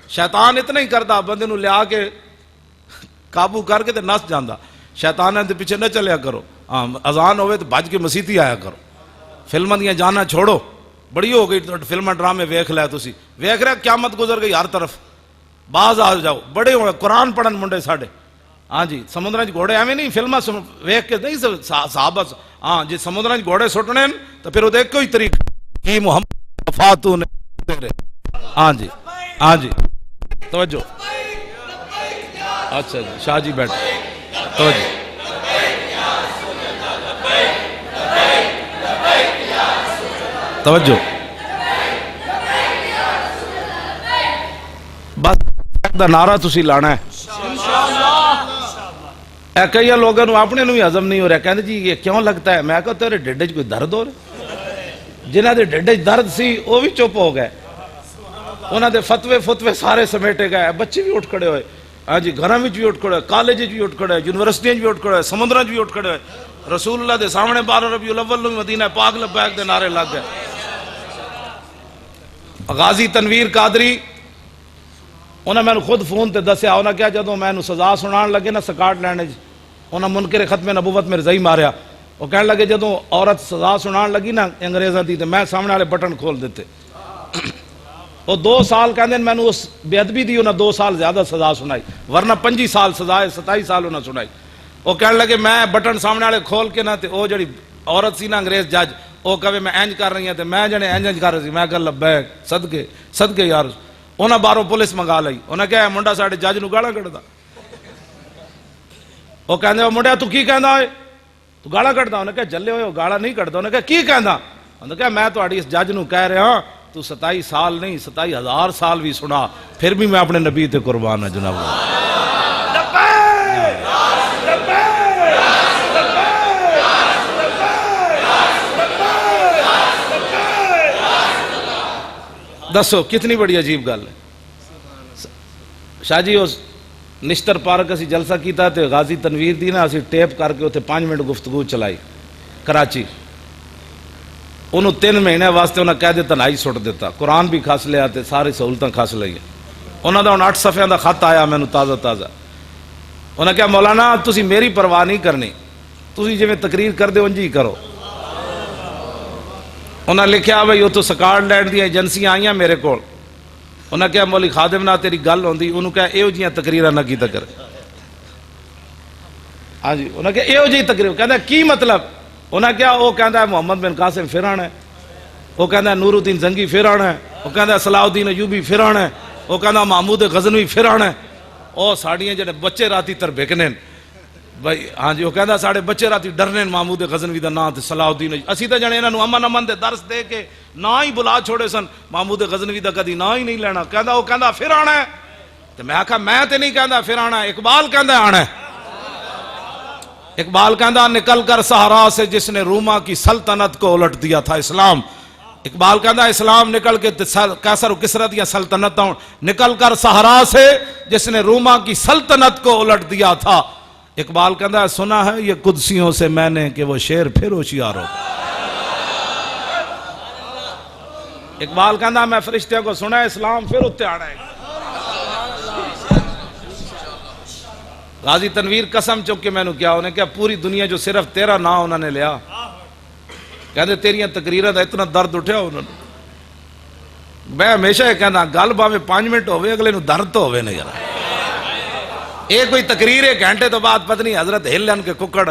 شیطان اتنا ہی کردا بندے نو لیا کے قابو کر کے تے نس جاندا. شیطان دے پیچھے نہ چلیا کرو. ہاں اذان ہوئے تو بھج کے مسیتی آیا کرو. فلماں دیاں جانا چھوڑو، بڑی ہو گئی فلماں ڈرامے ویکھ لیا تسی، ویکھ رہے قیامت گزر گئی ہر طرف. باز آ جاؤ، بڑے ہوئے قرآن پڑھن منڈے ساڈے. ہاں جی سمندراں چ گھوڑے ایویں نہیں فلماں ویکھ کے نہیں صحابہ. ہاں جی سمندراں چ گھوڑے سٹنے تو پھر وہ ایک ہی طریقہ کی محمد وفاتوں نے. ہاں جی ہاں جی توجہ. اچھا جی شاہ جی بیٹھ توجہ. توجہ بس دا نعرہ تسی لانا ہے. اے کئی لوگوں نے اپنے نو ہی ہضم نہیں ہو رہا، کہتے جی یہ کیوں لگتا ہے؟ میں کہتا تیرے ڈھڈ وچ کوئی درد ہو رہا؟ جنہاں دے ڈھڈ وچ درد سی وہ بھی چپ ہو گئے، انہاں دے فتوے سارے سمیٹے گئے. بچے بھی اٹھ کھڑے ہوئے، ہاں جی گھراں وچ بھی اٹھ کھڑے ہوئے، کالج وچ بھی اٹھ کھڑے ہوئے، یونیورسٹیاں وچ بھی اٹھ کھڑے ہوئے، سمندراں وچ بھی اٹھ کھڑے ہوئے. رسول اللہ دے سامنے 12 ربیع الاول نو مدینہ پاک لبیک دے نعرے لگ گئے. غازی تنویر قادری انہاں میں خود فون تے دسیا، انہاں کیا جدوں میں سزا سنان لگے نا سکاٹ لینڈ وچ، انہاں منکر ختم نبوت میں رضائی ماریا. وہ کہنے لگے جدوں عورت سزا سنان لگی نا انگریزاں دی تے میں سامنے والے بٹن کھول دیتے. وہ 2 سال کہندے میں نے اس بے ادبی دی انہاں 2 سال زیادہ سزا سنائی، ورنہ 25 سال سزا ہے، 27 سال انہاں سنائی. وہ کہنے لگے میں بٹن سامنے والے کھول کے نہ تے او جڑی عورت سی نا انگریز جج وہ کہے میں اینج کر رہی ہوں تے میں جنے اینج کر رہی سی، میں کہ لبیک صدقے یار. انہاں باہروں پولیس منگا لئی، انہاں کہا منڈا ساڈے جج نو گالاں کڈدا. وہ کہندے او منڈیا تو کی کہندا ہے؟ تو گالاں کڈدا؟ انہاں کہا جلے ہوئے گالاں نہیں کڈدا. انہاں کہا کی کہندا؟ انہاں کہا میں تہاڈی اس جج نو کہہ رہا ہاں تو 27 سال نہیں 27,000 سال بھی سنا پھر بھی میں اپنے نبی تے قربان ہوں جناب. دسو کتنی بڑی عجیب گل ہے. شاہ جی اس نشتر پارک اسی جلسہ کیتا تے غازی تنویر دی نا اسی ٹیپ کر کے اتنے 5 منٹ گفتگو چلائی کراچی. انہوں 3 مہینے واسطے انہوں کہہ دیتا تنہائی سٹ دیتا، قرآن بھی کھس لیا تے ساری سہولتاں کھس لئی. انہوں دا 8 صفحے دا خط آیا مینوں تازہ. انہوں نے کہا مولانا تسی میری پرواہ نہیں کرنی، تسی جی میں تقریر کر دے انجی کرو. انہوں نے لکھیا بھئی وہ تو سکاٹ لینڈ دی ایجنسیاں آئیاں میرے کول. انہوں نے کہا مولی خادم نہ تیری گل ہوندی، انہوں نے کہا ایو جیاں تقریراں نہ کیتا کر. ہاں جی انہوں نے کہا ایو جی تقریر، کہندا کی مطلب؟ انہوں نے کہا وہ کہندا ہے محمد بن قاسم پھر آنا ہے، وہ کہندا ہے نور الدین زنگی پھر آنا ہے، وہ کہندا ہے صلاح الدین ایوبی پھر آنا ہے، وہ کہندا محمود غزنوی پھر آنا ہے. او ساڑیاں جڑے بچے راتی تر بکنے بھائی. ہاں جی وہ کہندا ساڑے بچے راتی ڈرنے محمود غزنوی دا نام تے صلاح الدین. اسی تے جنے انہاں نو امن دے درس دے کے نہ ہی بلا چھوڑے سن، محمود غزنوی دا کدی نہ ہی نہیں لینا. کہندا وہ کہندا پھر آنا ہے تے میں آکھا میں تے نہیں کہندا پھر آنا ہے، اقبال کہندا آنا ہے. اقبال کہندا نکل کر صحرا سے جس نے روما کی سلطنت کو الٹ دیا تھا اسلام. اقبال کہندا اسلام نکل کے قیصر و کسریٰ دیا سلطنتوں نکل کر صحرا سے جس نے روما کی سلطنت کو الٹ دیا تھا. اقبال کہندا سنا ہے یہ قدسیوں سے میں نے کہ وہ شیر پھر ہوشیار ہو. اقبال کہندا میں فرشتوں کو سنا ہے اسلام پھر اتے آنا ہے. غازی تنویر قسم چک کے میں نے کیا انہیں کیا پوری دنیا جو صرف تیرا نام انہوں نے لیا، کہندے تیریاں تقریریں دا اتنا درد اٹھیا انہوں نے. میں ہمیشہ یہ کہنا گل باویں 5 منٹ ہوئے اگلے نو درد تو ہوئے نہیں یار. یہ کوئی تقریر 1 گھنٹے تو بعد پتہ نہیں حضرت ہلن کے ککڑ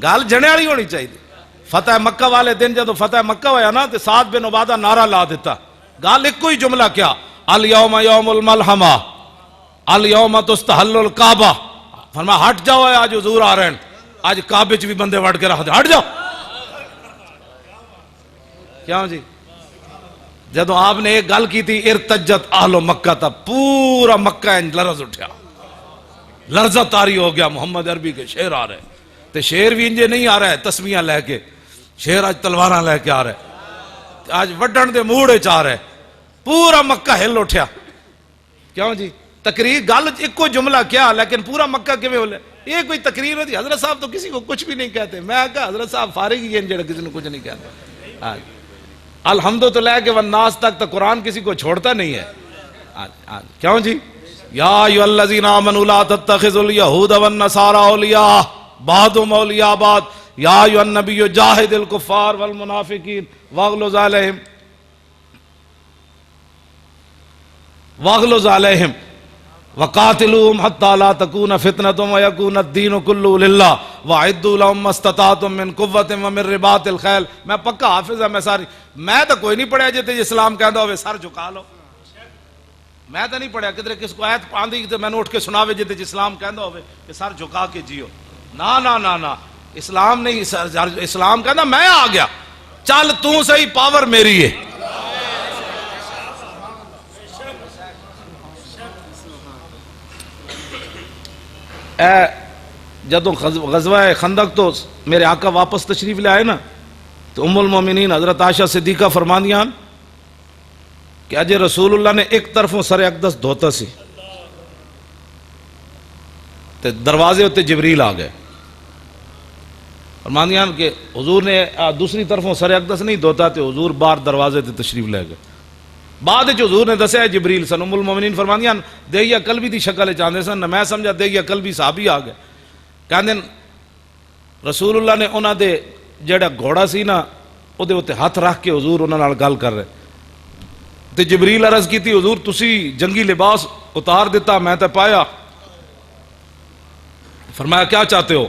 گل جنے والی ہونی چاہیے. فتح مکہ والے دن جدو فتح مکہ ہویا نا تے سعد بن عبادہ نعرہ لا دیتا. گل ایک کوئی جملہ کیا الیوم یوم الملحمہ الیوم تستحل الکعبہ. فرمایا ہٹ جاؤ آج حضور آ رہے ہیں، آج کعبے چ بھی بندے وڑ کے رکھ دے، ہٹ جاؤ. کیوں جی جدو آپ نے ایک گل کی تھی ارتجت اہل مکہ تھا پورا مکہ لرز اٹھیا، لرزہ طاری ہو گیا. محمد عربی کے شیر آ رہے تے شیر بھی انجے نہیں آ رہا ہے تسمیاں لے کے، شیر آج تلواراں لے کے آ رہا ہے، آج وڈن دے موڑے چ آ رہے، پورا مکہ ہل اٹھیا. کیوں جی تقریر گل ایک کو جملہ کیا لیکن پورا مکہ کیویں ہو لے یہ کوئی تقریر ہوتی حضرت صاحب تو کسی کو کچھ بھی نہیں کہتے میں کہا حضرت صاحب فارغ ہی ہیں جڑا کسی نے کچھ نہیں کہتا الحمد تو لے کے والناس تک تو قرآن کسی کو چھوڑتا نہیں ہے کیوں جی یا ایھا الذین آمنوا لا تتخذوا اليہود والنصارى اولیاء بعضهم اولیاء بعض یا ایھا النبی جاہد الکفار والمنافقین واغلظ علیہم وقاتلوہم حتی لا تکون فتنۃ ویکون الدین کلہ للہ واعدوا لہم ما استطعتم من قوۃ ومن رباط الخیل میں پکا حافظ ہوں میں تو کوئی نہیں پڑھیا جتے اسلام کہندا ہوئے سر جھکا لو میں تو نہیں پڑھیا کدھر کس کو آیت آندھی تو میں نے اٹھ کے سناوے جتے اسلام کہندا ہوئے کہ سر جھکا کے جیو نا نا نا نا اسلام نہیں اسلام کہندا میں آ گیا چل تو صحیح پاور میری ہے جدوں غزوہ خندق تو میرے آقا واپس تشریف لے آئے نا تو ام المومنین حضرت عائشہ صدیقہ فرماندیاں کہ اجے رسول اللہ نے ایک طرفوں سر اقدس دھوتا سی تے دروازے ہوتے جبریل آ گئے فرماندیاں کہ حضور نے دوسری طرفوں سر اقدس نہیں دھوتا تے حضور باہر دروازے تے تشریف لے گئے بعد حضور نے دسیا جبریل سن ام المومنین فرماندیاں دیگیا قلبی دی شکل چاہتے سن میں سمجھا دیگیا قلبی صحابی آ گئے کہندے رسول اللہ نے انہاں دے جڑا گھوڑا سی نا او دے اوتے ہاتھ رکھ کے حضور انہاں نال گل کر رہے تے جبریل عرض کیتی حضور تسی جنگی لباس اتار دیتا میں تے پایا فرمایا کیا چاہتے ہو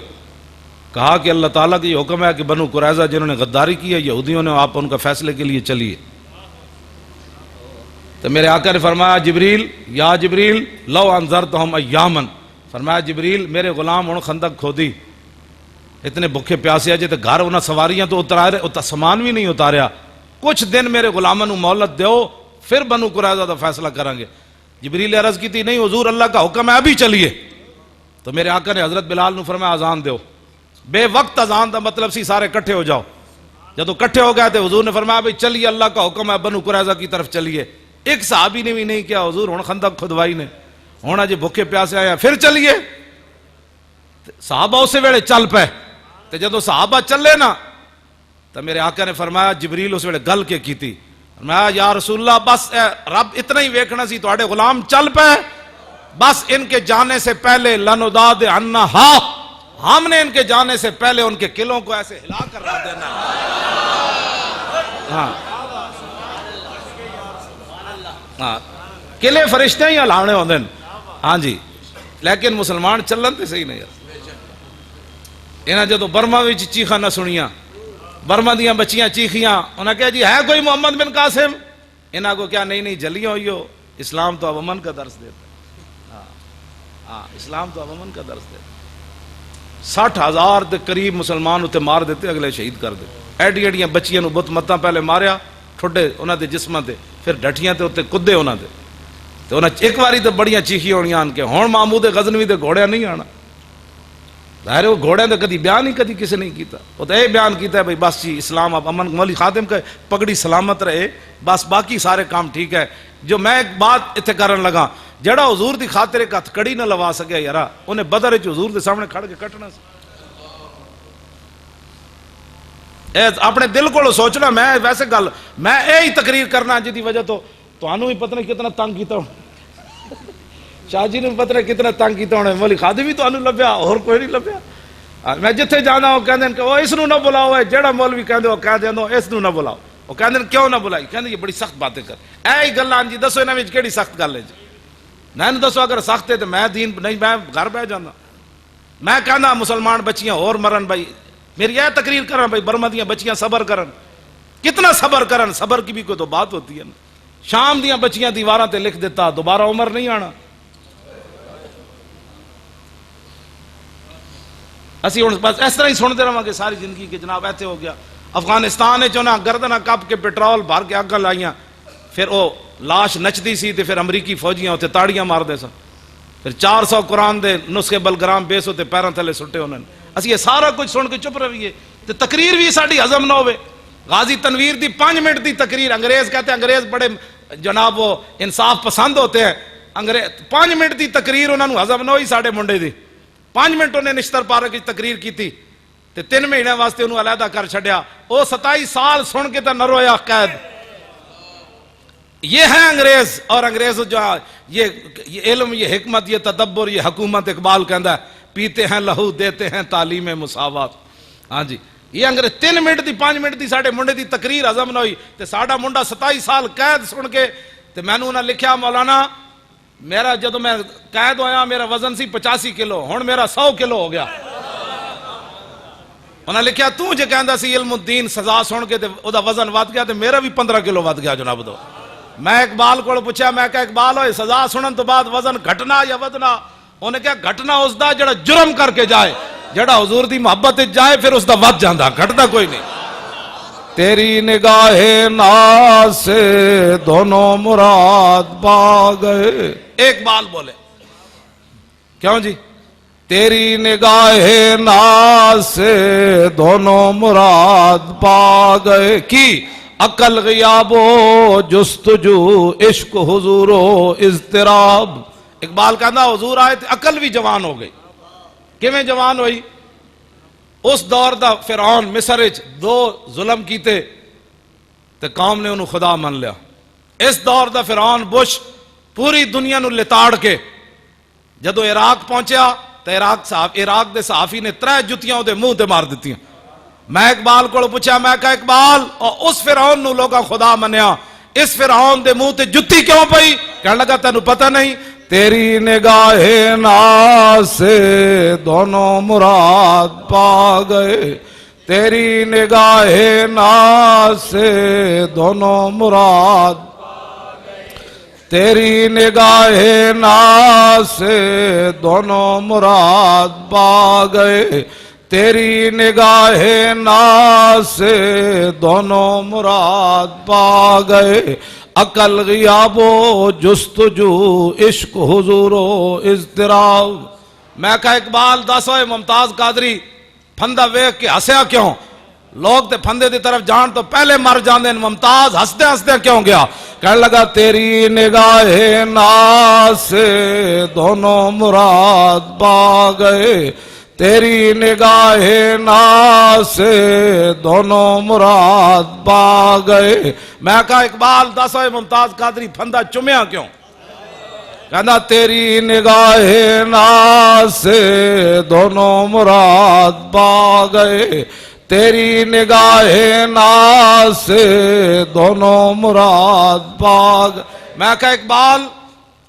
کہا کہ اللہ تعالیٰ کی حکم ہے کہ بنو قریظہ جنہوں نے غداری کی ہے یہودیوں نے آپ ان کا فیصلے کے لیے چلیے تو میرے آقا نے فرمایا جبریل یا جبریل لو انذرتہم ایامن فرمایا جبریل میرے غلام ان خندق کھودی اتنے بھوکے پیاسے آجے تو گھر انہاں سواریاں تو اتارے سامان بھی نہیں اتاریا کچھ دن میرے غلاموں مہلت دیو پھر بنو قریظہ دا فیصلہ کریں گے جبریل عرض کی تھی نہیں حضور اللہ کا حکم ہے ابھی چلیے تو میرے آقا نے حضرت بلال نو فرمایا اذان دیو بے وقت اذان دا مطلب سی سارے کٹھے ہو جاؤ جب کٹھے ہو گئے تھے حضور نے فرمایا بھئی چلیے اللہ کا حکم ہے بنو قریظہ کی طرف چلیے ایک صحابی نے بھی نہیں کیا حضور ہن خندق کھدوائی نے ہونا جی بھوکے پیاسے آیا پھر چلیے صحابہ اسے ویلے چل پے تے جدو صحابہ چلے نا تو میرے آقا نے فرمایا جبریل اس ویلے گل کے کیتی فرمایا یا رسول اللہ بس رب اتنا ہی ویکھنا سی تواڈے غلام چل پے بس ان کے جانے سے پہلے لنوداد عنہا ہم نے ان کے جانے سے پہلے ان کے قلعوں کو ایسے ہلا کر رکھ دینا ہاں ہاں قلعے فرشتے ہی ہلاونے ہوندے ہاں جی لیکن مسلمان چلن تے صحیح نہیں یار انہاں جدو برما وچ چیخاں نہ سنیاں برما دیاں بچیاں چیخیاں انہاں کہا جی ہے کوئی محمد بن قاسم انہاں کو کیا نہیں جلیاں ہوئی ہو اسلام تو اب امن کا درس دیتا ہاں اسلام تو اب امن کا درس دیتا 60,000 دے قریب مسلمان اتے مار دیتے اگلے شہید کر دیتے ایڈی ایڈیاں بچیاں نو بت متاں پہلے ماریا ٹھڈے انہاں دے جسماں تے پھر ڈٹیاں تے اتے کدے انہاں دے تو انہاں ایک واری تے بڑیاں چیخی ہونیاں آن کے ہون محمود غزنوی دے گھوڑیاں نہیں آنا ظاہر ہے وہ گھوڑیاں دے کدی بیان ہی کدی کسی نہیں کیتا وہ تو یہ بیان کیتا ہے بھئی بس جی اسلام اب امن مولی خاتم کا پگڑی سلامت رہے بس باقی سارے کام ٹھیک ہے جو میں ایک بات اتنے کرن لگا جڑا حضور دی خاطر ایک ہتھ کڑی نہ لوا سکے یارا انہیں بدر وچ حضور دے سامنے کھڑ کے کٹنا سی اپنے دل کو سوچنا میں ویسے گل میں یہی تقریر کرنا جی وجہ تو تمہوں بھی پتہ نہیں کتنا تنگ کیتا ہوں شاہ جی نے پتہ نہیں کتنا تنگ کیتا ہونا مولی خادم بھی تمہیں لبیا اور کوئی نہیں لبیا میں جتھے جانا وہ کہندے کہ وہ اس نو نہ بلاؤ جیڑا مولوی کہندے وہ کہہ دیندو اس نو نہ بلاؤ وہ کہندے کیوں نہ بلائی کہندے یہ بڑی سخت باتیں کر اے گلاں جی دسو انہاں وچ کیڑی سخت گل ہے جی میں دسو اگر سخت ہے تو میں دین نہیں میں گھر بہ جانا میں کہنا مسلمان بچیاں اور مرن بھائی میری یہ تقریر کرن بھائی برما دیاں بچیاں صبر کرن کتنا صبر کرن صبر کی بھی کوئی تو بات ہوتی ہے شام دیاں بچیاں دیواراں تے لکھ دیتا دوبارہ عمر نہیں آنا اسی ہن بس اس طرح ہی سنتے رہاں گے ساری زندگی کہ جناب ایتھے ہو گیا افغانستان چنا گردناں کپ کے پیٹرول بھر کے اگاں لائیاں پھر وہ لاش نچدی سی تے پھر امریکی فوجیاں اتنے تاڑیاں مار دے سن پھر 400 قرآن دے نسخے بلگرام بیس ہوتے پیروں تھلے سٹے انہوں نے اسی یہ سارا کچھ سن کے چپ رہیے تے تقریر بھی ساڈی ہضم نہ ہوئے غازی تنویر دی 5 منٹ دی تقریر انگریز کہتے ہیں انگریز بڑے جناب وہ انصاف پسند ہوتے ہیں انگریز 5 منٹ دی تقریر انہوں نے ہضم نہ ہوئی ساڑے منڈے دی 5 منٹ انہیں نشتر پارک کی تقریر کی تھی تے 3 مہینے واسطے انہوں علیحدہ کر چھڑیا وہ 27 سال سن کے تے نہ رویا قید یہ ہے انگریز اور انگریز جو یہ علم یہ حکمت یہ تدبر یہ حکومت اقبال کہندا ہے پیتے ہیں لہو دیتے ہیں تعلیم مساوات ہاں جی یہ انگریز 3 منٹ دی 5 منٹ دی ساڑے منڈے دی تقریر ہضم نہ ہوئی تے ساڑا منڈا 27 سال قید سن کے تے میں نے انہوں نے لکھیا مولانا میرا جدو میں قید ہویا میرا وزن سی 85 کلو ہن میرا 100 کلو ہو گیا انہوں نے لکھیا تو جے کہندا سی علم الدین سزا سن کے تے او دا وزن ود گیا تے میرا بھی 15 کلو ود گیا جناب دو میں اقبال کو پوچھا میں کہا اقبال ہوئے سزا سنن تو بعد وزن گھٹنا یا ودنا انہیں کہا گھٹنا اس دا جڑا جرم کر کے جائے جڑا حضور دی محبت جائے پھر اس دا ود جاندہ گھٹنا کوئی نہیں تیری نگاہ ناز سے دونوں مراد پا گئے اقبال بولے کیوں جی تیری نگاہ ناز سے دونوں مراد پا گئے کی عقل غیاب و جستجو عشق حضور و اضطراب اقبال کہنا حضور آئے تھے عقل بھی جوان ہو گئی کیویں جوان ہوئی اس دور دا فرعون مصر وچ 2 ظلم کیتے تے قوم نے انہوں خدا من لیا اس دور دا فرعون بش پوری دنیا نو لتاڑ کے جدو عراق پہنچیا تے عراق دے صحافی نے 3 جتیاں دے منہ تے مار دیتی ہیں میں اقبال کو پوچھا میں کہا اقبال اس فرعون نو لوگا خدا منیا اس فرعون دے منہ تے جتی کیوں پئی کہنے لگا تینوں پتہ نہیں تیری نگاہ ناز سے دونوں مراد پا گئے تیری نگاہ ناز سے دونوں مراد تیری نگاہ ناز سے دونوں مراد پا گئے تیری نگاہ ناز سے دونوں مراد پا گئے عقل غیاب و جستجو عشق حضور و اضطراب میں کہا اقبال دس ہوئے ممتاز قادری پھندہ ویکھ کے ہسیا کیوں لوگ تے پھندے دی طرف جان تو پہلے مر جاندے ممتاز ہستے ہستے کیوں گیا کہنے لگا تیری نگاہ ناز سے دونوں مراد پا گئے تیری نگاہ ناز سے دونوں مراد پا گئے میں کہا اقبال دس ہوئے ممتاز قادری پھندہ چمیا کیوں کہنا تیری نگاہ ناز سے دونوں مراد پا گئے تیری نگاہ ناز سے دونوں مراد پا گئے میں کہا اقبال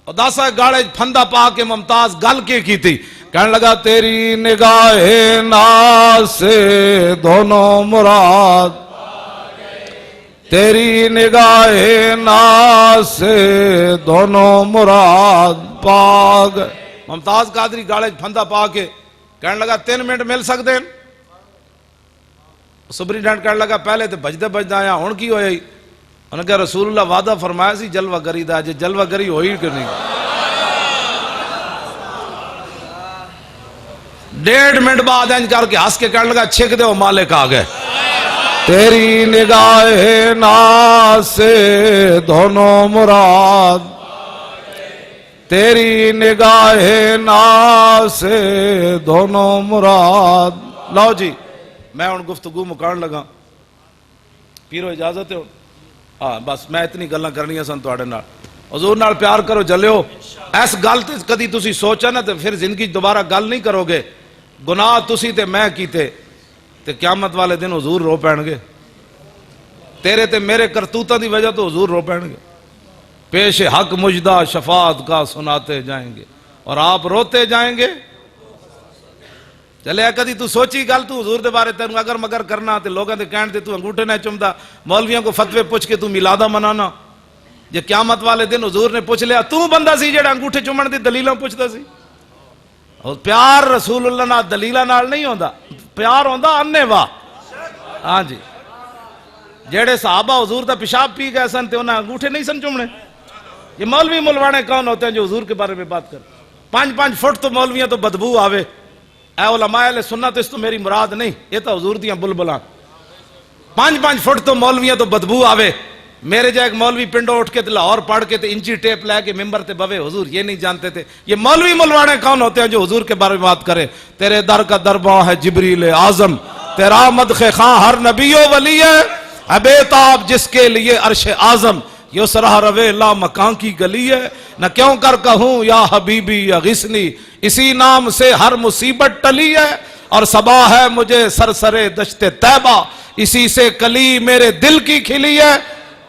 دس ہوئے گاڑے پھندہ پا کے ممتاز گل کی تھی کہنے لگا تیری نگاہ ناز سے دونوں مراد تیری نگاہ ناز سے دونوں مراد پا گئے ممتاز قادری گاڑے پھندہ پا کے کہنے لگا 3 منٹ مل سکتے ہیں سپرینٹینڈنٹ کہنے لگا پہلے تو بجدے بجدہ آیا ہون کی ہوئی انہوں نے کہا رسول اللہ وعدہ فرمایا سی جلوہ گری دا جے جلوہ گری ہوئی کہ نہیں 1.5 منٹ بعد انج کر کے ہس کے کہنے لگا چھک دے وہ مالک آ گئے تیری نگاہ ناز سے دونوں مراد تیری نگاہ ناز سے دونوں مراد لو جی میں ان گفتگو مکان لگا پیرو اجازت ہے ہاں بس میں اتنی گلاں کرنی سن تواڈے نال حضور نال پیار کرو جلیو ایس گل تے کدی تسی سوچا نا تے پھر زندگی دوبارہ گل نہیں کرو گے گناہ تسی تے میں کیتے تے قیامت والے دن حضور رو پین گے تیرے تے میرے کرتوتاں دی وجہ تو حضور رو پین گے پیش حق مجدہ شفاعت کا سناتے جائیں گے اور آپ روتے جائیں گے چلے کدی تو سوچی گل تو حضور دے بارے تینوں اگر مگر کرنا تے لوگاں دے کہن تے تو انگوٹھے نہ چمدا مولویاں کو فتوے پوچھ کے تو میلادہ منانا جے قیامت والے دن حضور نے پوچھ لیا تو بندہ سی جڑا انگوٹھے چومن دی دلیلاں پوچھدا سی اور پیار رسول اللہ نال دلیلاں نال نہیں ہوندا پیار ہوندا انے وا ہاں جی جڑے صحابہ حضور دا پیشاب پی گئے سن تے انہاں انگوٹھے نہیں سن چومنے یہ مولوی ملوانے کون ہوتے ہیں جو حضور کے بارے میں بات کر 5 فٹ تو مولویاں تو بدبو آوے اے علماء اہل سنت اس تو میری مراد نہیں یہ تو حضور دیاں بلبلاں 5 فٹ تو مولویاں تو بدبو آوے میرے جا ایک مولوی پنڈو اٹھ کے لاہور پڑھ کے انچی ٹیپ لے کے ممبر تے بوے حضور یہ نہیں جانتے تھے. یہ مولوی ملوانے کون ہوتے ہیں جو حضور کے بارے میں بات کرے؟ تیرے در کا درباں ہے جبریل اعظم، تیرا مدح خاں ہر نبی و ولی ہے، ابیتاب جس کے لیے عرش اعظم، یسرا روے لا مکان کی گلی ہے، نہ کیوں کر کہوں یا حبیبی یا غسنی، اسی نام سے ہر مصیبت ٹلی ہے، اور صبا ہے مجھے سرسرے دشت طیبہ، اسی سے کلی میرے دل کی کھلی ہے.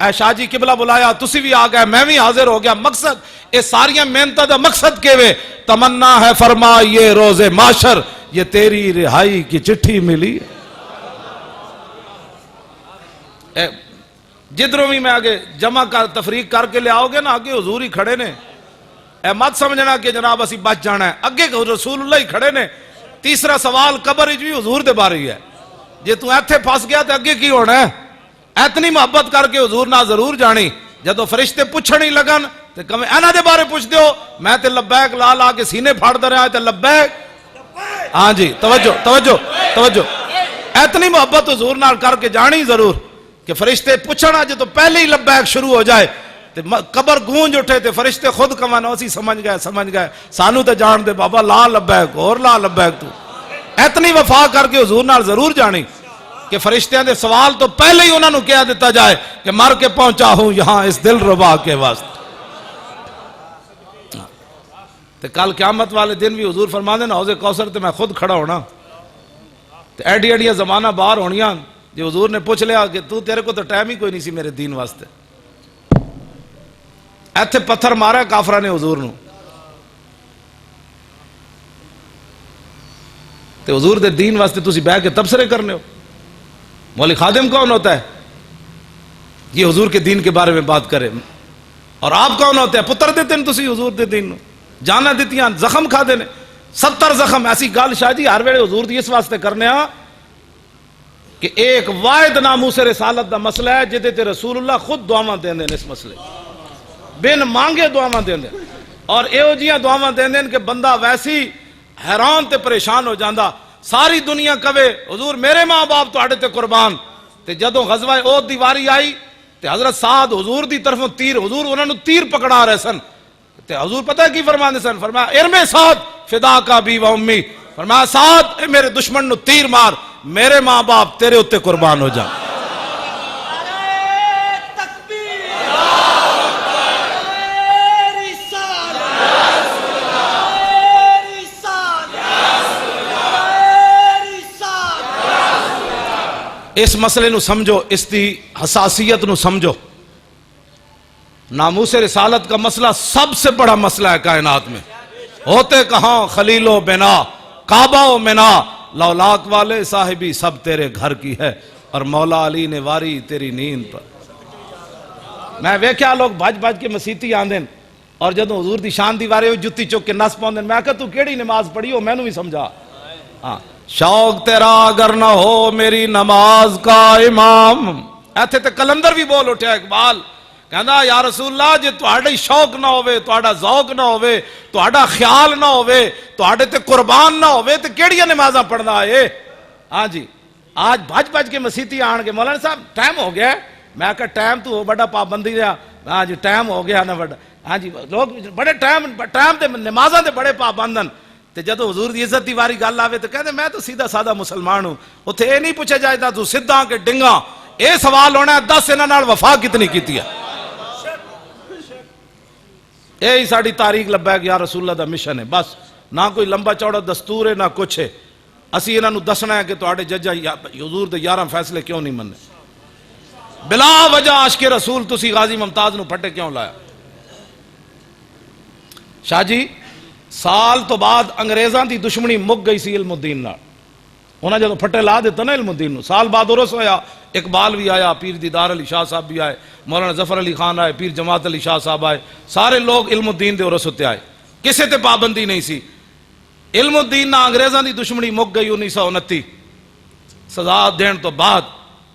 اے شاہ جی قبلہ بلایا، تسی بھی آ گئے، میں بھی حاضر ہو گیا. مقصد یہ ساریاں محنتاں دا مقصد کے وے تمنا ہے فرما یہ روز معاشر، یہ تیری رہائی کی چٹھی ملی ہے. جدھروں بھی میں آگے جمع کر تفریق کر کے لے آؤ گے نا، آگے حضور ہی کھڑے نے. اے مت سمجھنا کہ جناب اسی بچ جانا ہے، اگے رسول اللہ ہی کھڑے نے. تیسرا سوال قبر وچ بھی حضور دے بارے ہی ہے. جے تو ایتھے پھس گیا تے اگے کی ہونا ہے؟ اتنی محبت کر کے حضور نہ ضرور جانی. جدو فرشتے پوچھن ہی لگن تے کہے انہاں دے بارے پوچھ دیو، میں تے لبیک لا لا کے سینے پھاڑدا رہا تے لبیک. ہاں جی توجہ توجہ توجہ. اتنی محبت حضور نال کر کے جانی ضرور کہ فرشتے پوچھنا جے تو پہلے ہی لبیک شروع ہو جائے تے قبر گونج اٹھے تے فرشتے خود کمان اسی سمجھ گئے سانو تے جان دے بابا، لا لبیک اور لا لبیک. تو اتنی وفا کر کے حضور نال ضرور جانی کہ فرشتیاں دے سوال تو پہلے ہی انہوں نے کہہ دیتا جائے کہ مر کے پہنچا ہوں یہاں اس دل ربا کے واسطے. تے کل قیامت والے دن بھی حضور فرما دے نا حوض کوثر تے میں خود کھڑا ہونا تے ایڈی ایڈیاں زمانہ باہر ہونیاں. جو حضور نے پوچھ لیا کہ تو تیرے کو تو ٹائم ہی کوئی نہیں سی میرے دین واسطے. ایتھے پتھر مارا کافرہ نے حضور نو تے حضور دے دین واسطے تسی بیٹھ کے تبصرے کرنے ہو. مولی خادم کون ہوتا ہے یہ حضور کے دین کے بارے میں بات کرے؟ اور آپ کون ہوتے ہیں؟ پتر دیتے ہیں تسی حضور دے دین نو، جانا دیتیاں زخم کھا دینے 70 زخم. ایسی گال شاہ جی ہر ویلے حضور دی اس واسطے کرنے ہاں کہ ایک واحد ناموس رسالت دا مسئلہ ہے جدے تے رسول اللہ خود دعاواں دین دین اس مسئلے بن مانگے دعاواں دین دین. اور ایو جیاں دعاواں دین دین کہ بندہ ویسی حیران تے پریشان ہو جاندہ. ساری دنیا کہے حضور میرے ماں باپ تواڈے تے قربان. تے جدوں غزوہ احد دی واری آئی تے حضرت سعد حضور دی طرفوں تیر، حضور انہاں نو تیر پکڑا رہے سن تے حضور پتہ کی فرماندے سن؟ فرمایا ارمے سعد فدا کا بی و امی، فرمایا سعد اے میرے دشمن نو تیر مار، میرے ماں باپ تیرے اتے قربان ہو جائیں. اس مسئلے نو سمجھو، اس دی حساسیت نو سمجھو. ناموس رسالت کا مسئلہ سب سے بڑا مسئلہ ہے کائنات میں. ہوتے کہاں خلیل و بنا، کعبہ و منا، لولاک والے صاحبی سب تیرے گھر کی ہے، اور مولا علی نے واری تیری نیند پر. میں ویکھیا لوگ بھج بھج کے مسیتی آندن اور جدوں حضور دی شان دی واری ہوئی جتی چک کے نس پاؤندن. میں کہا تو کیڑی نماز پڑھی ہو؟ میں نو بھی سمجھا. ہاں شوق تیرا اگر نہ ہو میری نماز کا امام. ایتھے تے کلندر بھی بول اٹھیا اقبال کہندا یا رسول اللہ جے تہاڈے شوق نہ ہوئے، تہاڈا ذوق نہ ہوئے، تہاڈا خیال نہ ہوئے، تہاڈے تے قربان نہ ہوئے تے کیڑیاں نمازاں پڑھدا اے؟ ہاں جی آج بھج بھج کے مسیتی آن کے مولانا صاحب ٹائم ہو گیا ہے. میں کہا ٹائم تو بڑا پابندی رہا. ہاں جی ٹائم ہو گیا نا بڑا. ہاں جی لوگ بڑے ٹائم تے نمازاں تے بڑے پابندن. تے جدو حضور دی عزت دی واری گل آوے تو کہتے میں تو سیدھا سادہ مسلمان ہوں. اتھے اے نہیں پوچھا جائے تو سدھاں کے ڈنگاں. اے سوال ہونا ہے 10 انہاں نال وفا کتنی کیتی ہے. اے ہی ساڑی تاریخ لبیک یا رسول اللہ دا مشن ہے. بس نہ کوئی لمبا چوڑا دستور ہے نہ کچھ ہے. اسی انہاں نو دسنا ہے کہ تواڈے ججا حضور دے 11 فیصلے کیوں نہیں مننے. بلا وجہ عاشق رسول تسی غازی ممتاز نو پھٹے کیوں لایا؟ شاہ جی سال تو بعد انگریزاں دی دشمنی مک گئی سی علم الدین نال. انہاں جدوں پھٹے لا دیتا نا علم الدین نو، سال بعد عرس ہویا. اقبال بھی آیا، پیر دیدار علی شاہ صاحب بھی آئے، مولانا ظفر علی خان آئے، پیر جماعت علی شاہ صاحب آئے. سارے لوگ علم الدین دے عرس ہوتے آئے. کسے تے پابندی نہیں سی. علم الدین نہ انگریزاں دی دشمنی مک گئی 1929 سزا دین تو بعد.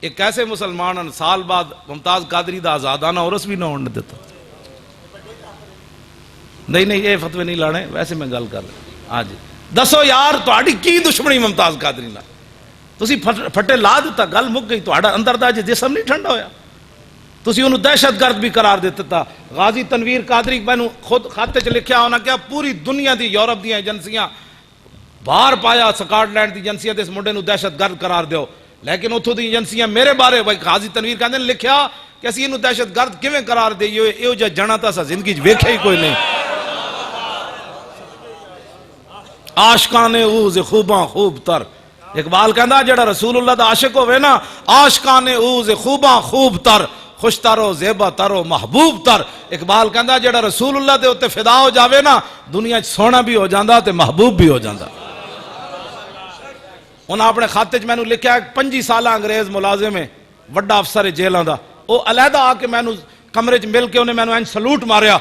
ایک ایسے مسلمان سال بعد ممتاز قادری دا آزادانہ عرس بھی نہ ہونے دیتا. نہیں یہ فتوے نہیں لانے، ویسے میں گل کر رہا. ہاں جی دسو یار تہاڈی کی دشمنی ممتاز قادری نال؟ تسی پھٹے لا دیتا، گل مک گئی. تہاڈا اندر دا جسم نہیں ٹھنڈا ہویا. تسی انہوں دہشت گرد بھی قرار دیتا تھا. غازی تنویر قادری میں خود خاتے چ لکھیا ہونا کیا پوری دنیا دی یورپ دی ایجنسیاں باہر پایا سکاٹ لینڈ دی ایجنسیاں اس منڈے نو دہشت گرد قرار دیو, لیکن اتھوں دی ایجنسیاں میرے بارے غازی تنویر کہندے نے لکھیا کہ اسی انہوں دہشت گرد کیویں قرار دئیے, ایو جا جنا تا سا زندگی وچ ویکھیا ہی کوئی نہیں. عاشقان اوز خوباں خوب تر, اقبال کہندا جڑا رسول اللہ دا عاشق ہوئے نا, عاشقان اوز خوباں خوب تر, خوش ترو زیبا ترو محبوب تر. اقبال کہندا جڑا رسول اللہ دے اتے فدا ہو جاوے نا دنیا سونا بھی ہو جاندہ تے محبوب بھی ہو جاندہ. انہاں اپنے خاتے میں نے لکھیا 25 سالہ انگریز ملازم ہے وڈا افسر جیلوں دا, وہ علیحدہ آ کے میں نے کمرے مل کے انہیں میں نے سلوٹ ماریا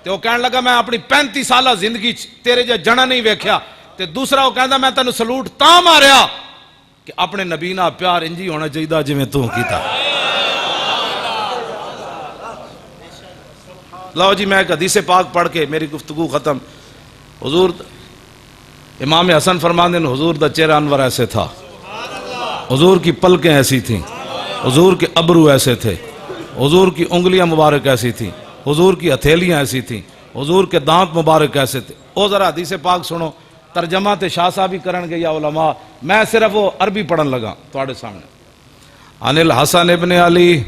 تے وہ کہنے لگا میں اپنی 35 سالہ زندگی تیرے جا جنا نہیں ویکھیا. تے دوسرا وہ کہندا میں تینوں سلوٹ تاں ماریا کہ اپنے نبی نال پیار انجی ہونا چاہیے جویں تو کیتا. لو جی میں ایک حدیث پاک پڑھ کے میری گفتگو ختم. حضور امام حسن فرماندے ہیں حضور دا چہرہ انور ایسے تھا, حضور کی پلکیں ایسی تھیں, حضور کے ابرو ایسے تھے, حضور کی انگلیاں مبارک ایسی تھیں, حضور کی ہتھیلیاں ایسی تھیں, حضور کے دانت مبارک ایسے تھے. او ذرا حدیث پاک سنو, ترجمہ تے شاہ صاحب ہی کرن گے یا علماء, میں صرف وہ عربی پڑھن لگا تواڈے سامنے. عن الحسن ابن علی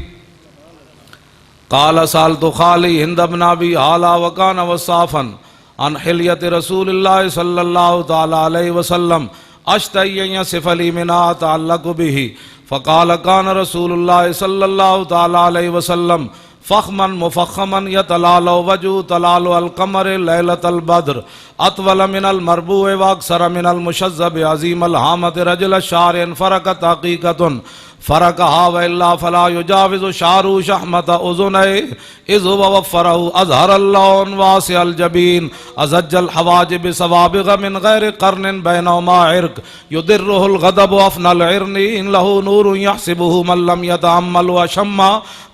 قال سالت خالی ہند بن ابی حالا وکان وصافا عن حلیت رسول اللہ صلی اللہ تعالی علیہ وسلم اشتہی ان یصف لی منا تعلق به فقال کان رسول اللہ صلی اللہ تعالی علیہ وسلم فخما مفخما یتلال وجو تلال القمر لیلۃ البدر اطول من المربوع واکثر من المشذب عظیم الحامت رجل الشعر فرقت حقیقت فرقها وإلا فلا يجاوز شعر شحمة أذنيه إذ هو وفره أظهر اللون واسع الجبين أزج الحواجب سوابغ من غير قرن بينهما عرق يدره الغضب أفنى العرن إن له نور يحسبه من لم يتأمل وشم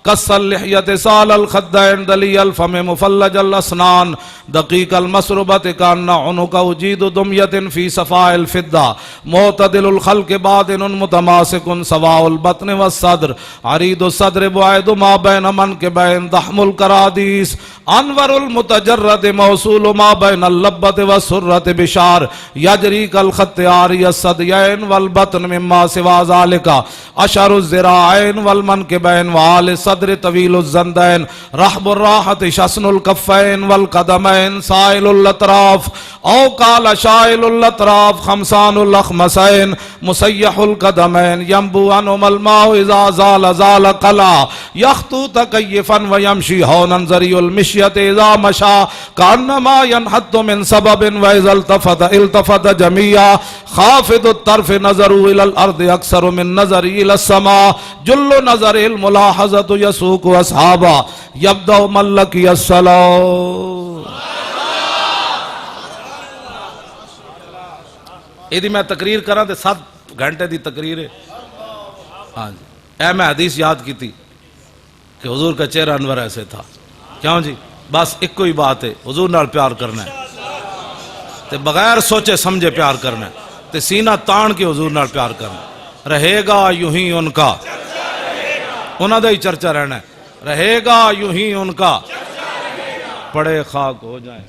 قص اللحية سال الخدين دلي الفم مفلج الأسنان دقيق المسربة كأن عنق وجيد دمية في صفاء الفضة معتدل الخلق باطن متماسك سواء البطن والصدر عريض الصدر بعيد ما بين منكبين ضحم الكراديس انور المتجرد موصول ما بين اللبة والسرة بشار يجري كالخط عاري الصديين والبطن مما سوى ذلك أشعر الذراعين والمنكبين وعال الصدر طويل الزندين رحب الراحة شسن الكفين والقدمين سائل الأطراف أو قال شائل الأطراف خمسان الأخمسين مسيح القدمين ينبو عنهم الماء إذا زال زال قلع يخطو تكيفا ويمشي هونا زري المشية إذا مشى كأنما ينحط من سبب وإذا التفت جميعا خافض الطرف نظروا إلى الأرض أكثر من نظر إلى السماء جل نظر الملاحظة يسوق أصحابا يبدأ من لقي الصلاة. یہ میں تقریر کراں تے 7 گھنٹے دی تقریر ہے. ہاں جی اے میں حدیث یاد کی تھی کہ حضور کا چہرہ انور ایسے تھا. کیوں جی بس ایک کوئی بات ہے, حضور نال پیار کرنا ہے تے بغیر سوچے سمجھے پیار کرنا ہے تے سینہ تان کے حضور نال پیار کرنا ہے. رہے گا یوں ہی ان کا, انہاں دا ہی چرچا رہنا ہے. رہے گا یوں ہی ان کا, پڑے خاک ہو جائیں